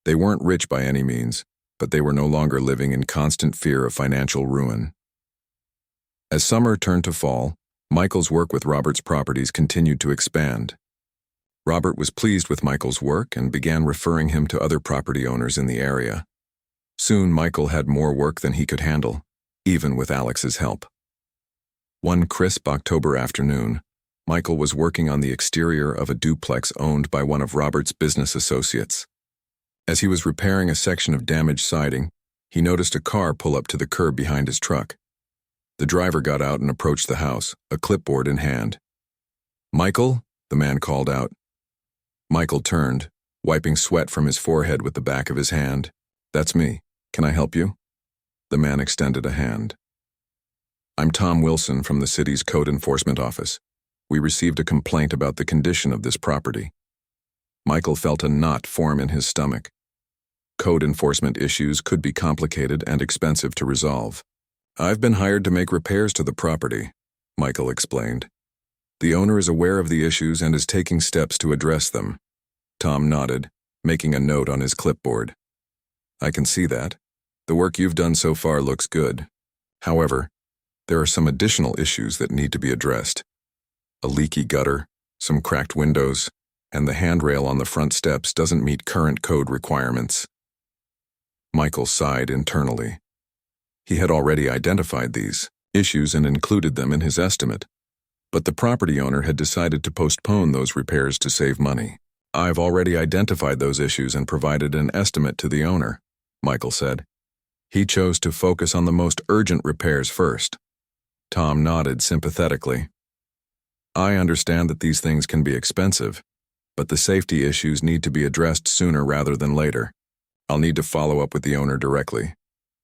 They weren't rich by any means, but they were no longer living in constant fear of financial ruin. As summer turned to fall, Michael's work with Robert's properties continued to expand. Robert was pleased with Michael's work and began referring him to other property owners in the area. Soon, Michael had more work than he could handle, even with Alex's help. One crisp October afternoon, Michael was working on the exterior of a duplex owned by one of Robert's business associates. As he was repairing a section of damaged siding, he noticed a car pull up to the curb behind his truck. The driver got out and approached the house, a clipboard in hand. "Michael?" the man called out. Michael turned, wiping sweat from his forehead with the back of his hand. "That's me. Can I help you?" The man extended a hand. "I'm Tom Wilson from the city's code enforcement office. We received a complaint about the condition of this property." Michael felt a knot form in his stomach. Code enforcement issues could be complicated and expensive to resolve. "I've been hired to make repairs to the property," Michael explained. "The owner is aware of the issues and is taking steps to address them." Tom nodded, making a note on his clipboard. "I can see that. The work you've done so far looks good. However, there are some additional issues that need to be addressed. A leaky gutter, some cracked windows, and the handrail on the front steps doesn't meet current code requirements." Michael sighed internally. He had already identified these issues and included them in his estimate, but the property owner had decided to postpone those repairs to save money. "I've already identified those issues and provided an estimate to the owner," Michael said. "He chose to focus on the most urgent repairs first." Tom nodded sympathetically. "I understand that these things can be expensive, but the safety issues need to be addressed sooner rather than later. I'll need to follow up with the owner directly."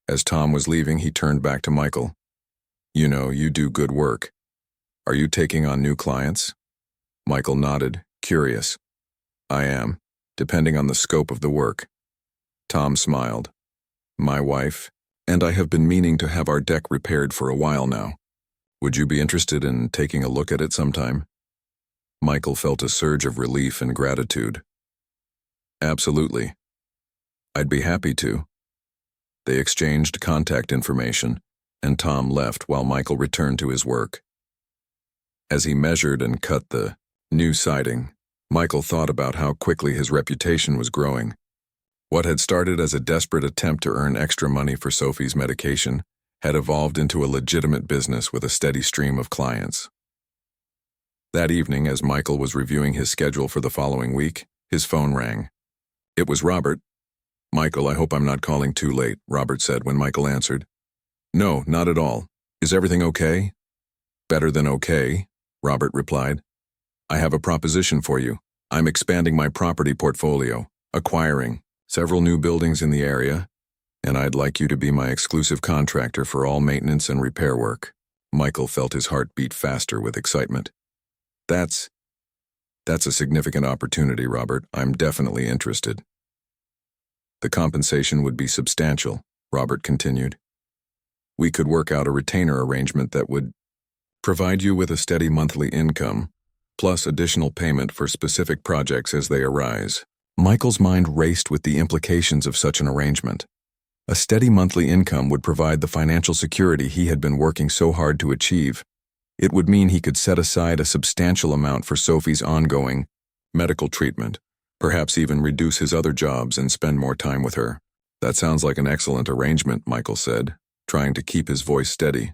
As Tom was leaving, he turned back to Michael. "You know, you do good work. Are you taking on new clients?" Michael nodded, curious. "I am, depending on the scope of the work." Tom smiled. "My wife and I have been meaning to have our deck repaired for a while now. Would you be interested in taking a look at it sometime?" Michael felt a surge of relief and gratitude. "Absolutely. I'd be happy to." They exchanged contact information, and Tom left while Michael returned to his work. As he measured and cut the new siding, Michael thought about how quickly his reputation was growing. What had started as a desperate attempt to earn extra money for Sophie's medication had evolved into a legitimate business with a steady stream of clients. That evening, as Michael was reviewing his schedule for the following week, his phone rang. It was Robert. "Michael, I hope I'm not calling too late," Robert said when Michael answered. "No, not at all. Is everything okay?" "Better than okay," Robert replied. "I have a proposition for you. I'm expanding my property portfolio, acquiring several new buildings in the area, and I'd like you to be my exclusive contractor for all maintenance and repair work." Michael felt his heart beat faster with excitement. That's a significant opportunity, Robert. I'm definitely interested." "The compensation would be substantial," Robert continued. "We could work out a retainer arrangement that would provide you with a steady monthly income, plus additional payment for specific projects as they arise." Michael's mind raced with the implications of such an arrangement. A steady monthly income would provide the financial security he had been working so hard to achieve. It would mean he could set aside a substantial amount for Sophie's ongoing medical treatment, perhaps even reduce his other jobs and spend more time with her. "That sounds like an excellent arrangement," Michael said, trying to keep his voice steady.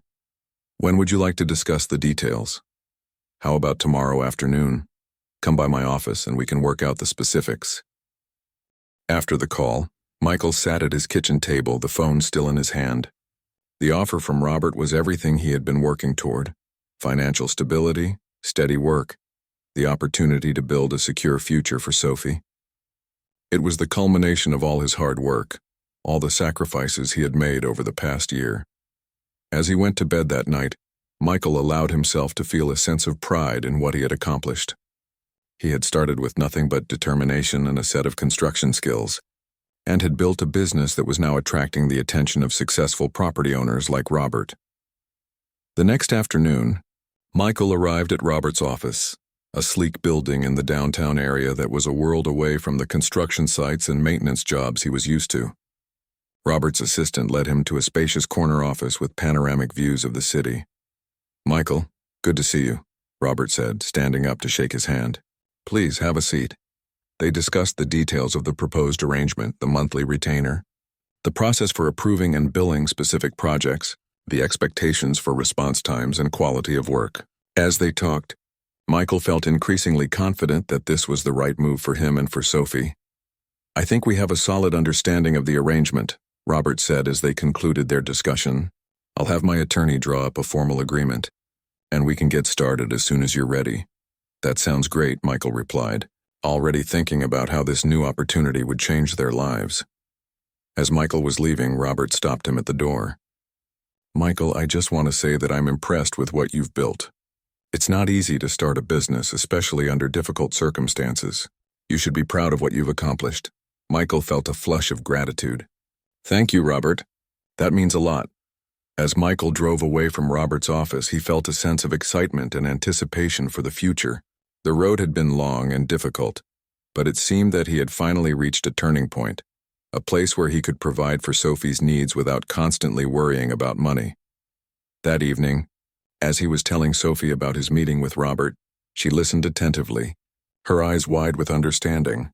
"When would you like to discuss the details?" "How about tomorrow afternoon? Come by my office and we can work out the specifics." After the call, Michael sat at his kitchen table, the phone still in his hand. The offer from Robert was everything he had been working toward: financial stability, steady work, the opportunity to build a secure future for Sophie. It was the culmination of all his hard work, all the sacrifices he had made over the past year. As he went to bed that night, Michael allowed himself to feel a sense of pride in what he had accomplished. He had started with nothing but determination and a set of construction skills, and had built a business that was now attracting the attention of successful property owners like Robert. The next afternoon, Michael arrived at Robert's office. a sleek building in the downtown area that was a world away from the construction sites and maintenance jobs he was used to. Robert's assistant led him to a spacious corner office with panoramic views of the city. "Michael, good to see you," Robert said, standing up to shake his hand. "Please have a seat." They discussed the details of the proposed arrangement, the monthly retainer, the process for approving and billing specific projects, the expectations for response times and quality of work. As they talked, Michael felt increasingly confident that this was the right move for him and for Sophie. "I think we have a solid understanding of the arrangement," Robert said as they concluded their discussion. "I'll have my attorney draw up a formal agreement, and we can get started as soon as you're ready." "That sounds great," Michael replied, already thinking about how this new opportunity would change their lives. As Michael was leaving, Robert stopped him at the door. "Michael, I just want to say that I'm impressed with what you've built. It's not easy to start a business, especially under difficult circumstances. You should be proud of what you've accomplished." Michael felt a flush of gratitude. "Thank you, Robert. That means a lot." As Michael drove away from Robert's office, he felt a sense of excitement and anticipation for the future. The road had been long and difficult, but it seemed that he had finally reached a turning point, a place where he could provide for Sophie's needs without constantly worrying about money. That evening, as he was telling Sophie about his meeting with Robert, she listened attentively, her eyes wide with understanding.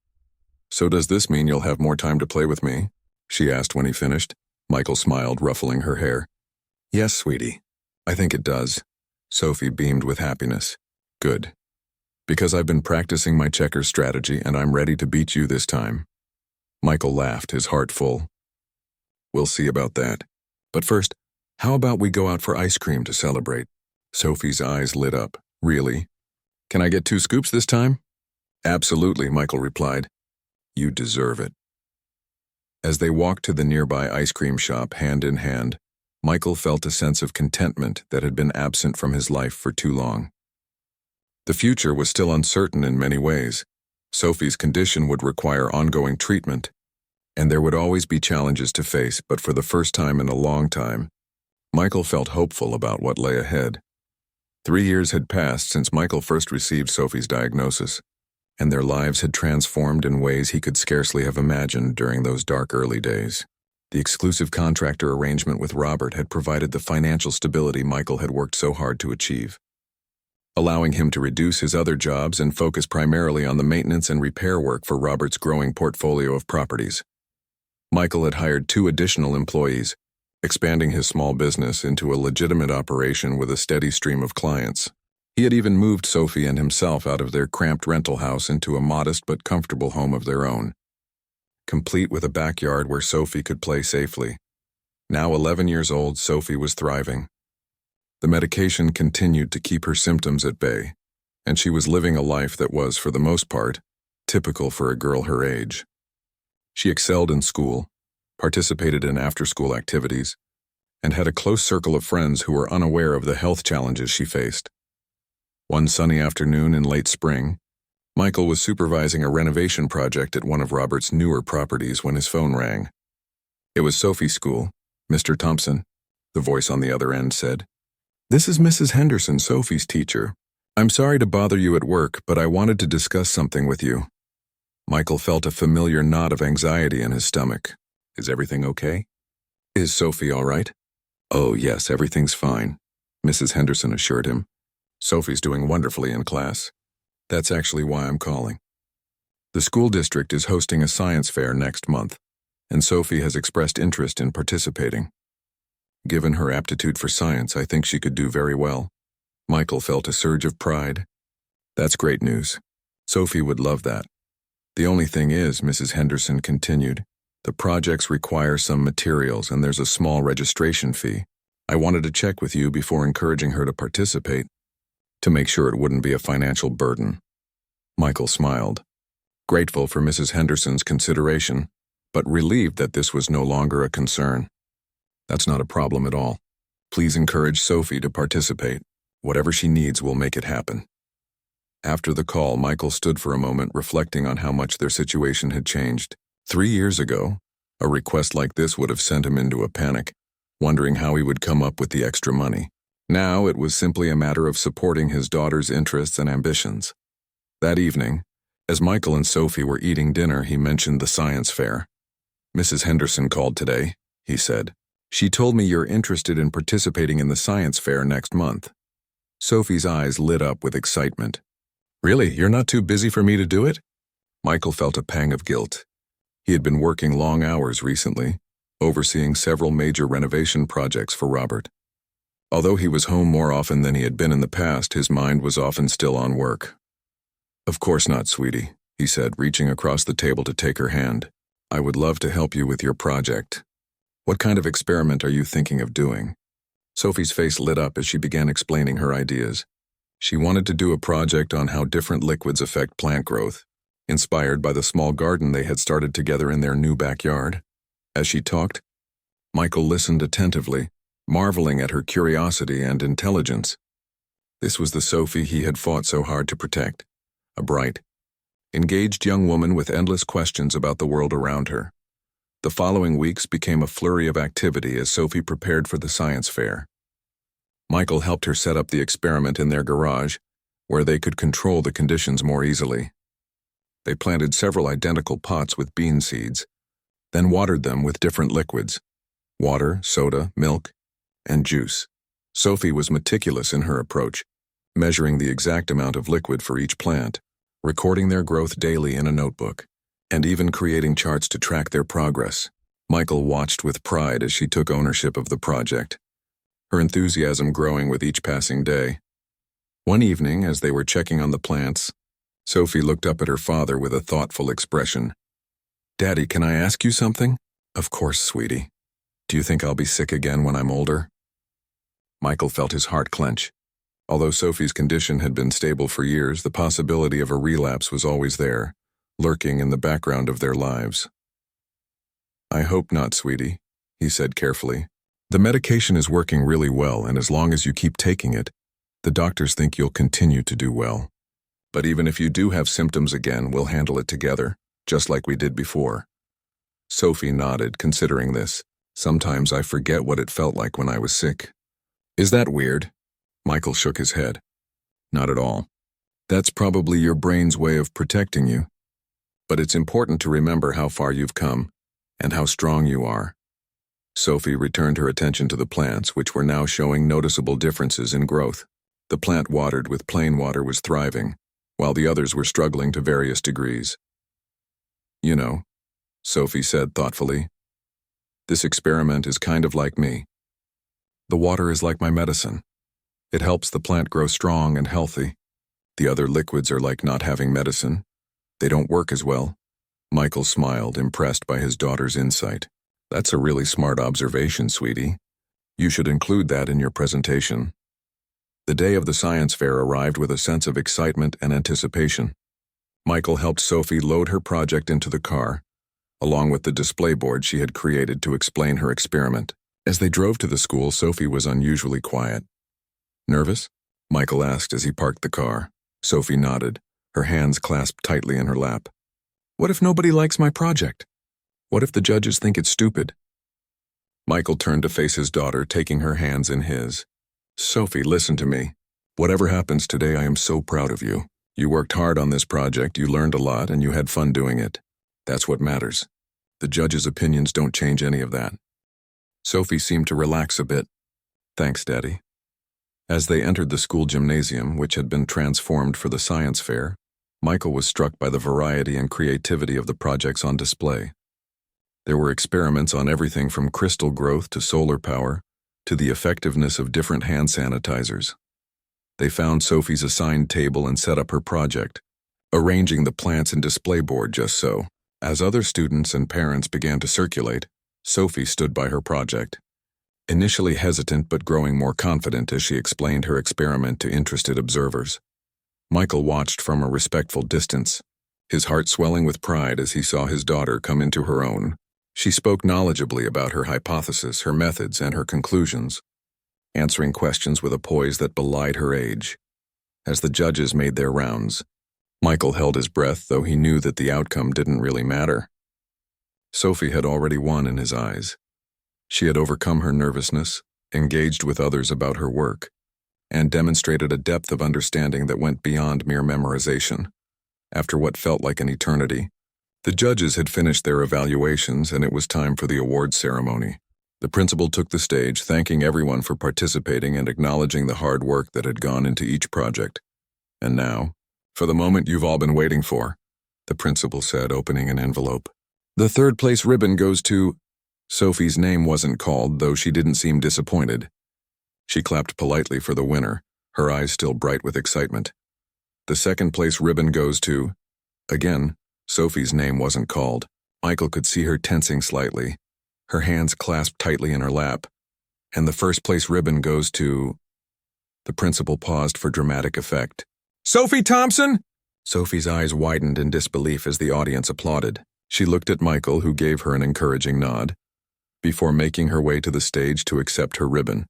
"So does this mean you'll have more time to play with me?" she asked when he finished. Michael smiled, ruffling her hair. "Yes, sweetie, I think it does." Sophie beamed with happiness. "Good. Because I've been practicing my checkers strategy and I'm ready to beat you this time." Michael laughed, his heart full. "We'll see about that. But first, how about we go out for ice cream to celebrate?" Sophie's eyes lit up. "Really? Can I get 2 scoops this time?" "Absolutely," Michael replied. "You deserve it." As they walked to the nearby ice cream shop hand in hand, Michael felt a sense of contentment that had been absent from his life for too long. The future was still uncertain in many ways. Sophie's condition would require ongoing treatment, and there would always be challenges to face, but for the first time in a long time, Michael felt hopeful about what lay ahead. 3 years had passed since Michael first received Sophie's diagnosis, and their lives had transformed in ways he could scarcely have imagined during those dark early days. The exclusive contractor arrangement with Robert had provided the financial stability Michael had worked so hard to achieve, allowing him to reduce his other jobs and focus primarily on the maintenance and repair work for Robert's growing portfolio of properties. Michael had hired 2 additional employees, expanding his small business into a legitimate operation with a steady stream of clients. He had even moved Sophie and himself out of their cramped rental house into a modest but comfortable home of their own, complete with a backyard where Sophie could play safely. Now 11 years old, Sophie was thriving. The medication continued to keep her symptoms at bay, and she was living a life that was, for the most part, typical for a girl her age. She excelled in school, participated in after-school activities, and had a close circle of friends who were unaware of the health challenges she faced. One sunny afternoon in late spring, Michael was supervising a renovation project at one of Robert's newer properties when his phone rang. It was Sophie's school. "Mr. Thompson," the voice on the other end said. "This is Mrs. Henderson, Sophie's teacher. I'm sorry to bother you at work, but I wanted to discuss something with you." Michael felt a familiar knot of anxiety in his stomach. "Is everything okay? Is Sophie all right?" "Oh, yes, everything's fine," Mrs. Henderson assured him. "Sophie's doing wonderfully in class. That's actually why I'm calling. The school district is hosting a science fair next month, and Sophie has expressed interest in participating. Given her aptitude for science, I think she could do very well." Michael felt a surge of pride. "That's great news. Sophie would love that. The only thing is," Mrs. Henderson continued, "the projects require some materials and there's a small registration fee. I wanted to check with you before encouraging her to participate, to make sure it wouldn't be a financial burden." Michael smiled, grateful for Mrs. Henderson's consideration, but relieved that this was no longer a concern. "That's not a problem at all. Please encourage Sophie to participate. Whatever she needs will make it happen." After the call, Michael stood for a moment reflecting on how much their situation had changed. 3 years ago, a request like this would have sent him into a panic, wondering how he would come up with the extra money. Now it was simply a matter of supporting his daughter's interests and ambitions. That evening, as Michael and Sophie were eating dinner, he mentioned the science fair. "Mrs. Henderson called today," he said. "She told me you're interested in participating in the science fair next month." Sophie's eyes lit up with excitement. "Really? You're not too busy for me to do it?" Michael felt a pang of guilt. He had been working long hours recently, overseeing several major renovation projects for Robert. Although he was home more often than he had been in the past, his mind was often still on work. "Of course not, sweetie," he said, reaching across the table to take her hand. "I would love to help you with your project. What kind of experiment are you thinking of doing?" Sophie's face lit up as she began explaining her ideas. She wanted to do a project on how different liquids affect plant growth, inspired by the small garden they had started together in their new backyard. As she talked, Michael listened attentively, marveling at her curiosity and intelligence. This was the Sophie he had fought so hard to protect, a bright, engaged young woman with endless questions about the world around her. The following weeks became a flurry of activity as Sophie prepared for the science fair. Michael helped her set up the experiment in their garage, where they could control the conditions more easily. They planted several identical pots with bean seeds, then watered them with different liquids: water, soda, milk, and juice. Sophie was meticulous in her approach, measuring the exact amount of liquid for each plant, recording their growth daily in a notebook, and even creating charts to track their progress. Michael watched with pride as she took ownership of the project, her enthusiasm growing with each passing day. One evening, as they were checking on the plants, Sophie looked up at her father with a thoughtful expression. "Daddy, can I ask you something?" "Of course, sweetie. Do you think I'll be sick again when I'm older?" Michael felt his heart clench. Although Sophie's condition had been stable for years, the possibility of a relapse was always there, lurking in the background of their lives. "I hope not, sweetie," he said carefully. "The medication is working really well, and as long as you keep taking it, the doctors think you'll continue to do well. But even if you do have symptoms again, we'll handle it together, just like we did before." Sophie nodded, considering this. "Sometimes I forget what it felt like when I was sick." "Is that weird?" Michael shook his head. "Not at all. That's probably your brain's way of protecting you. But it's important to remember how far you've come, and how strong you are." Sophie returned her attention to the plants, which were now showing noticeable differences in growth. The plant watered with plain water was thriving, while the others were struggling to various degrees. "You know," Sophie said thoughtfully, "this experiment is kind of like me. The water is like my medicine. It helps the plant grow strong and healthy. The other liquids are like not having medicine. They don't work as well." Michael smiled, impressed by his daughter's insight. "That's a really smart observation, sweetie. You should include that in your presentation." The day of the science fair arrived with a sense of excitement and anticipation. Michael helped Sophie load her project into the car, along with the display board she had created to explain her experiment. As they drove to the school, Sophie was unusually quiet. "Nervous?" Michael asked as he parked the car. Sophie nodded, her hands clasped tightly in her lap. "What if nobody likes my project? What if the judges think it's stupid?" Michael turned to face his daughter, taking her hands in his. "Sophie, listen to me. Whatever happens today, I am so proud of you. You worked hard on this project, you learned a lot, and you had fun doing it. That's what matters. The judges' opinions don't change any of that." Sophie seemed to relax a bit. "Thanks, Daddy." As they entered the school gymnasium, which had been transformed for the science fair, Michael was struck by the variety and creativity of the projects on display. There were experiments on everything from crystal growth to solar power, to the effectiveness of different hand sanitizers. They found Sophie's assigned table and set up her project, arranging the plants and display board just so. As other students and parents began to circulate, Sophie stood by her project, initially hesitant but growing more confident as she explained her experiment to interested observers. Michael watched from a respectful distance, his heart swelling with pride as he saw his daughter come into her own. She spoke knowledgeably about her hypothesis, her methods, and her conclusions, answering questions with a poise that belied her age. As the judges made their rounds, Michael held his breath, though he knew that the outcome didn't really matter. Sophie had already won in his eyes. She had overcome her nervousness, engaged with others about her work, and demonstrated a depth of understanding that went beyond mere memorization. after what felt like an eternity. The judges had finished their evaluations, and it was time for the awards ceremony. The principal took the stage, thanking everyone for participating and acknowledging the hard work that had gone into each project. "And now, for the moment you've all been waiting for," the principal said, opening an envelope. "The third-place ribbon goes to—" Sophie's name wasn't called, though she didn't seem disappointed. She clapped politely for the winner, her eyes still bright with excitement. "The second-place ribbon goes to—" Again, Sophie's name wasn't called. Michael could see her tensing slightly, her hands clasped tightly in her lap. "And the first-place ribbon goes to—" The principal paused for dramatic effect. "Sophie Thompson!" Sophie's eyes widened in disbelief as the audience applauded. She looked at Michael, who gave her an encouraging nod, before making her way to the stage to accept her ribbon.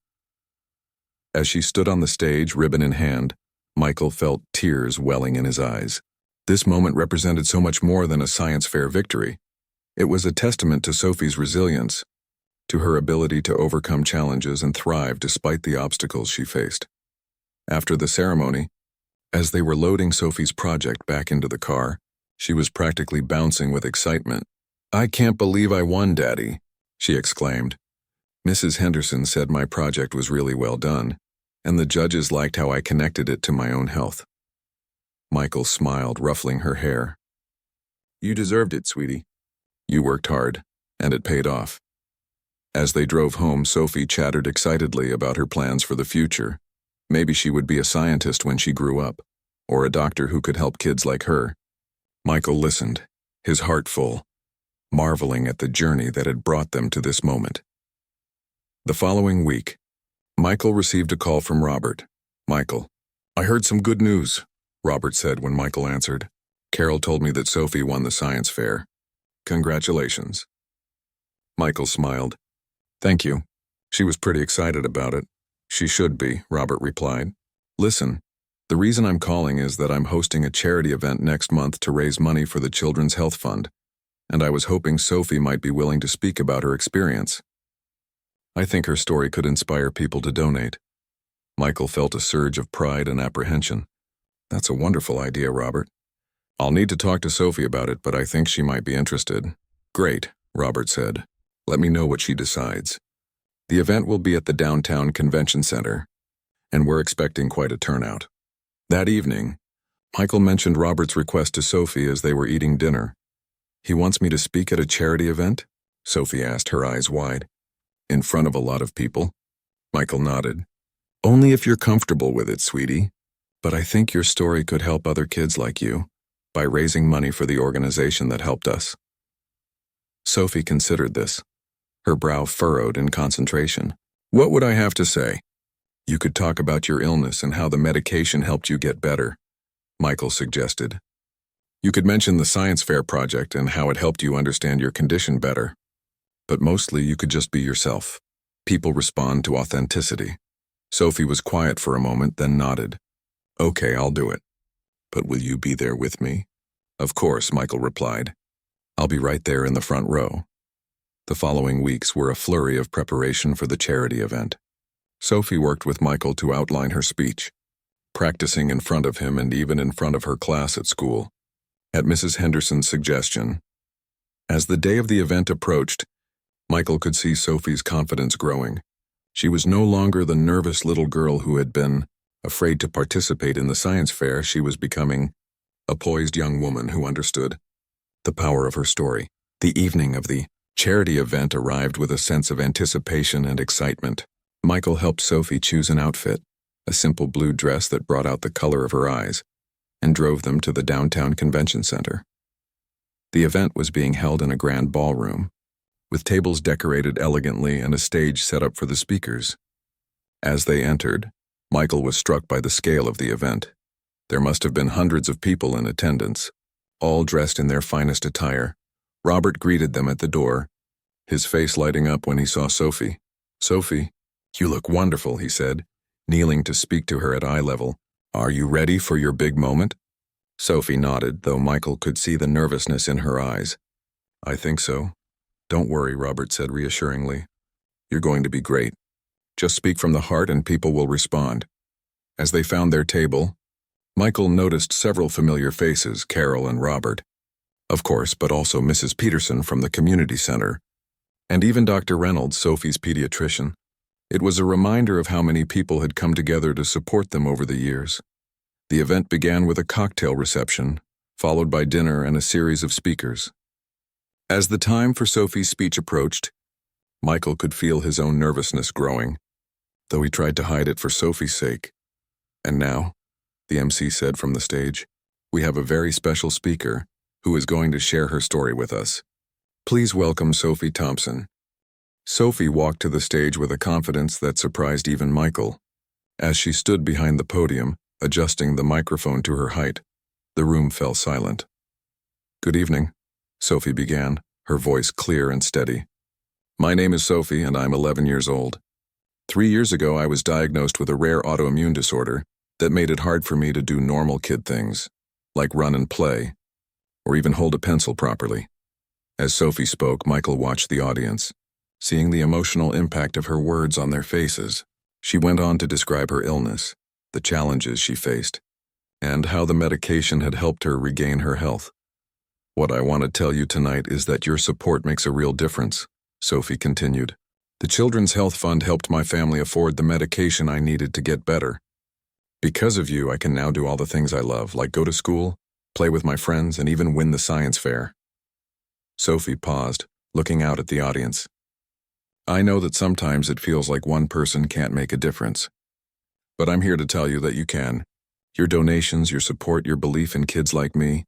As she stood on the stage, ribbon in hand, Michael felt tears welling in his eyes. This moment represented so much more than a science fair victory. It was a testament to Sophie's resilience, to her ability to overcome challenges and thrive despite the obstacles she faced. After the ceremony, as they were loading Sophie's project back into the car, she was practically bouncing with excitement. "I can't believe I won, Daddy," she exclaimed. "Mrs. Henderson said my project was really well done, and the judges liked how I connected it to my own health." Michael smiled, ruffling her hair. "You deserved it, sweetie. You worked hard, and it paid off." As they drove home, Sophie chattered excitedly about her plans for the future. Maybe she would be a scientist when she grew up, or a doctor who could help kids like her. Michael listened, his heart full, marveling at the journey that had brought them to this moment. The following week, Michael received a call from Robert. "Michael, I heard some good news," Robert said when Michael answered. "Carol told me that Sophie won the science fair. Congratulations." Michael smiled. "Thank you. She was pretty excited about it." "She should be," Robert replied. "Listen, the reason I'm calling is that I'm hosting a charity event next month to raise money for the Children's Health Fund, and I was hoping Sophie might be willing to speak about her experience. I think her story could inspire people to donate." Michael felt a surge of pride and apprehension. "That's a wonderful idea, Robert. I'll need to talk to Sophie about it, but I think she might be interested." "Great," Robert said. "Let me know what she decides." The event will be at the downtown convention center, and we're expecting quite a turnout. That evening, Michael mentioned Robert's request to Sophie as they were eating dinner. "He wants me to speak at a charity event?" Sophie asked, her eyes wide. "In front of a lot of people?" Michael nodded. "Only if you're comfortable with it, sweetie. But I think your story could help other kids like you by raising money for the organization that helped us." Sophie considered this, her brow furrowed in concentration. "What would I have to say?" "You could talk about your illness and how the medication helped you get better," Michael suggested. "You could mention the science fair project and how it helped you understand your condition better. But mostly you could just be yourself. People respond to authenticity." Sophie was quiet for a moment, then nodded. "Okay, I'll do it. But will you be there with me?" "Of course," Michael replied. "I'll be right there in the front row." The following weeks were a flurry of preparation for the charity event. Sophie worked with Michael to outline her speech, practicing in front of him and even in front of her class at school, at Mrs. Henderson's suggestion. As the day of the event approached, Michael could see Sophie's confidence growing. She was no longer the nervous little girl who had been afraid to participate in the science fair. She was becoming a poised young woman who understood the power of her story. The evening of the charity event arrived with a sense of anticipation and excitement. Michael helped Sophie choose an outfit, a simple blue dress that brought out the color of her eyes, and drove them to the downtown convention center. The event was being held in a grand ballroom, with tables decorated elegantly and a stage set up for the speakers. As they entered, Michael was struck by the scale of the event. There must have been hundreds of people in attendance, all dressed in their finest attire. Robert greeted them at the door, his face lighting up when he saw Sophie. "Sophie, you look wonderful," he said, kneeling to speak to her at eye level. "Are you ready for your big moment?" Sophie nodded, though Michael could see the nervousness in her eyes. "I think so." "Don't worry," Robert said reassuringly. "You're going to be great. Just speak from the heart and people will respond." As they found their table, Michael noticed several familiar faces, Carol and Robert, of course, but also Mrs. Peterson from the community center, and even Dr. Reynolds, Sophie's pediatrician. It was a reminder of how many people had come together to support them over the years. The event began with a cocktail reception, followed by dinner and a series of speakers. As the time for Sophie's speech approached, Michael could feel his own nervousness growing, though he tried to hide it for Sophie's sake. And now, the MC said from the stage, we have a very special speaker who is going to share her story with us. Please welcome Sophie Thompson. Sophie walked to the stage with a confidence that surprised even Michael. As she stood behind the podium, adjusting the microphone to her height, the room fell silent. Good evening, Sophie began, her voice clear and steady. My name is Sophie and I'm 11 years old. 3 years ago I was diagnosed with a rare autoimmune disorder that made it hard for me to do normal kid things, like run and play, or even hold a pencil properly. As Sophie spoke, Michael watched the audience, seeing the emotional impact of her words on their faces. She went on to describe her illness, the challenges she faced, and how the medication had helped her regain her health. What I want to tell you tonight is that your support makes a real difference, Sophie continued. The Children's Health Fund helped my family afford the medication I needed to get better. Because of you, I can now do all the things I love, like go to school, play with my friends, and even win the science fair. Sophie paused, looking out at the audience. I know that sometimes it feels like one person can't make a difference. But I'm here to tell you that you can. Your donations, your support, your belief in kids like me,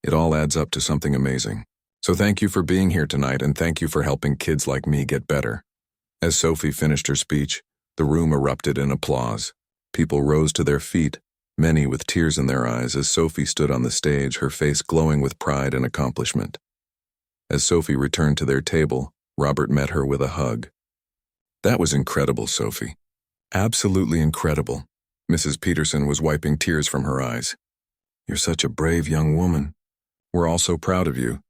it all adds up to something amazing. So thank you for being here tonight and thank you for helping kids like me get better. As Sophie finished her speech, the room erupted in applause. People rose to their feet, many with tears in their eyes as Sophie stood on the stage, her face glowing with pride and accomplishment. As Sophie returned to their table, Robert met her with a hug. That was incredible, Sophie. Absolutely incredible. Mrs. Peterson was wiping tears from her eyes. You're such a brave young woman. We're all so proud of you.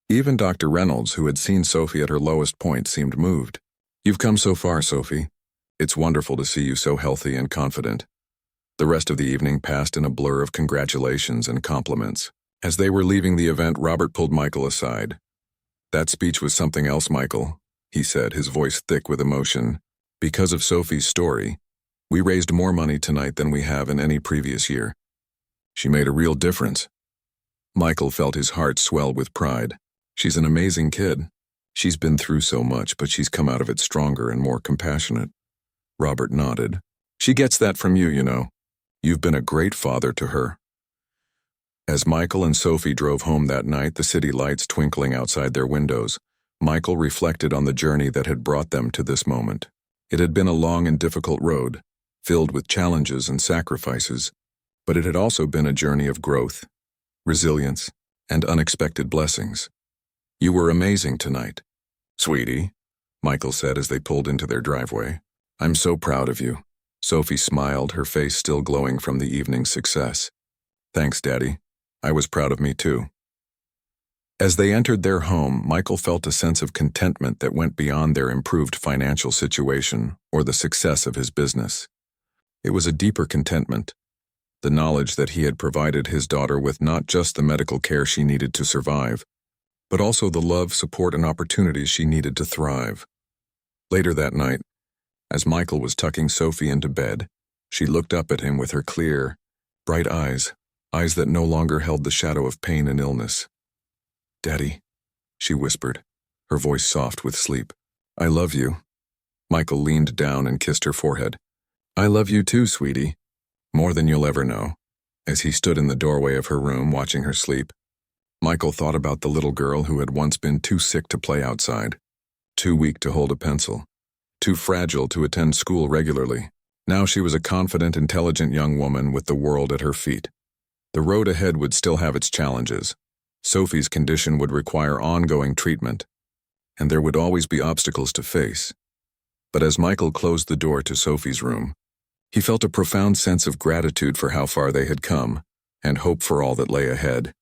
Even Dr. Reynolds, who had seen Sophie at her lowest point, seemed moved. You've come so far, Sophie. It's wonderful to see you so healthy and confident. The rest of the evening passed in a blur of congratulations and compliments. As they were leaving the event, Robert pulled Michael aside. That speech was something else, Michael, he said, his voice thick with emotion. Because of Sophie's story, we raised more money tonight than we have in any previous year. She made a real difference. Michael felt his heart swell with pride. She's an amazing kid. She's been through so much, but she's come out of it stronger and more compassionate. Robert nodded. She gets that from you, you know. You've been a great father to her. As Michael and Sophie drove home that night, the city lights twinkling outside their windows, Michael reflected on the journey that had brought them to this moment. It had been a long and difficult road, filled with challenges and sacrifices, but it had also been a journey of growth, resilience, and unexpected blessings. You were amazing tonight. Sweetie, Michael said as they pulled into their driveway. I'm so proud of you. Sophie smiled, her face still glowing from the evening's success. Thanks, Daddy. I was proud of me too. As they entered their home, Michael felt a sense of contentment that went beyond their improved financial situation or the success of his business. It was a deeper contentment, the knowledge that he had provided his daughter with not just the medical care she needed to survive, but also the love, support, and opportunities she needed to thrive. Later that night, as Michael was tucking Sophie into bed, she looked up at him with her clear, bright eyes that no longer held the shadow of pain and illness. Daddy, she whispered, her voice soft with sleep. I love you. Michael leaned down and kissed her forehead. I love you too, sweetie. More than you'll ever know. As he stood in the doorway of her room watching her sleep, Michael thought about the little girl who had once been too sick to play outside, too weak to hold a pencil, too fragile to attend school regularly. Now she was a confident, intelligent young woman with the world at her feet. The road ahead would still have its challenges. Sophie's condition would require ongoing treatment, and there would always be obstacles to face. But as Michael closed the door to Sophie's room, he felt a profound sense of gratitude for how far they had come, and hope for all that lay ahead.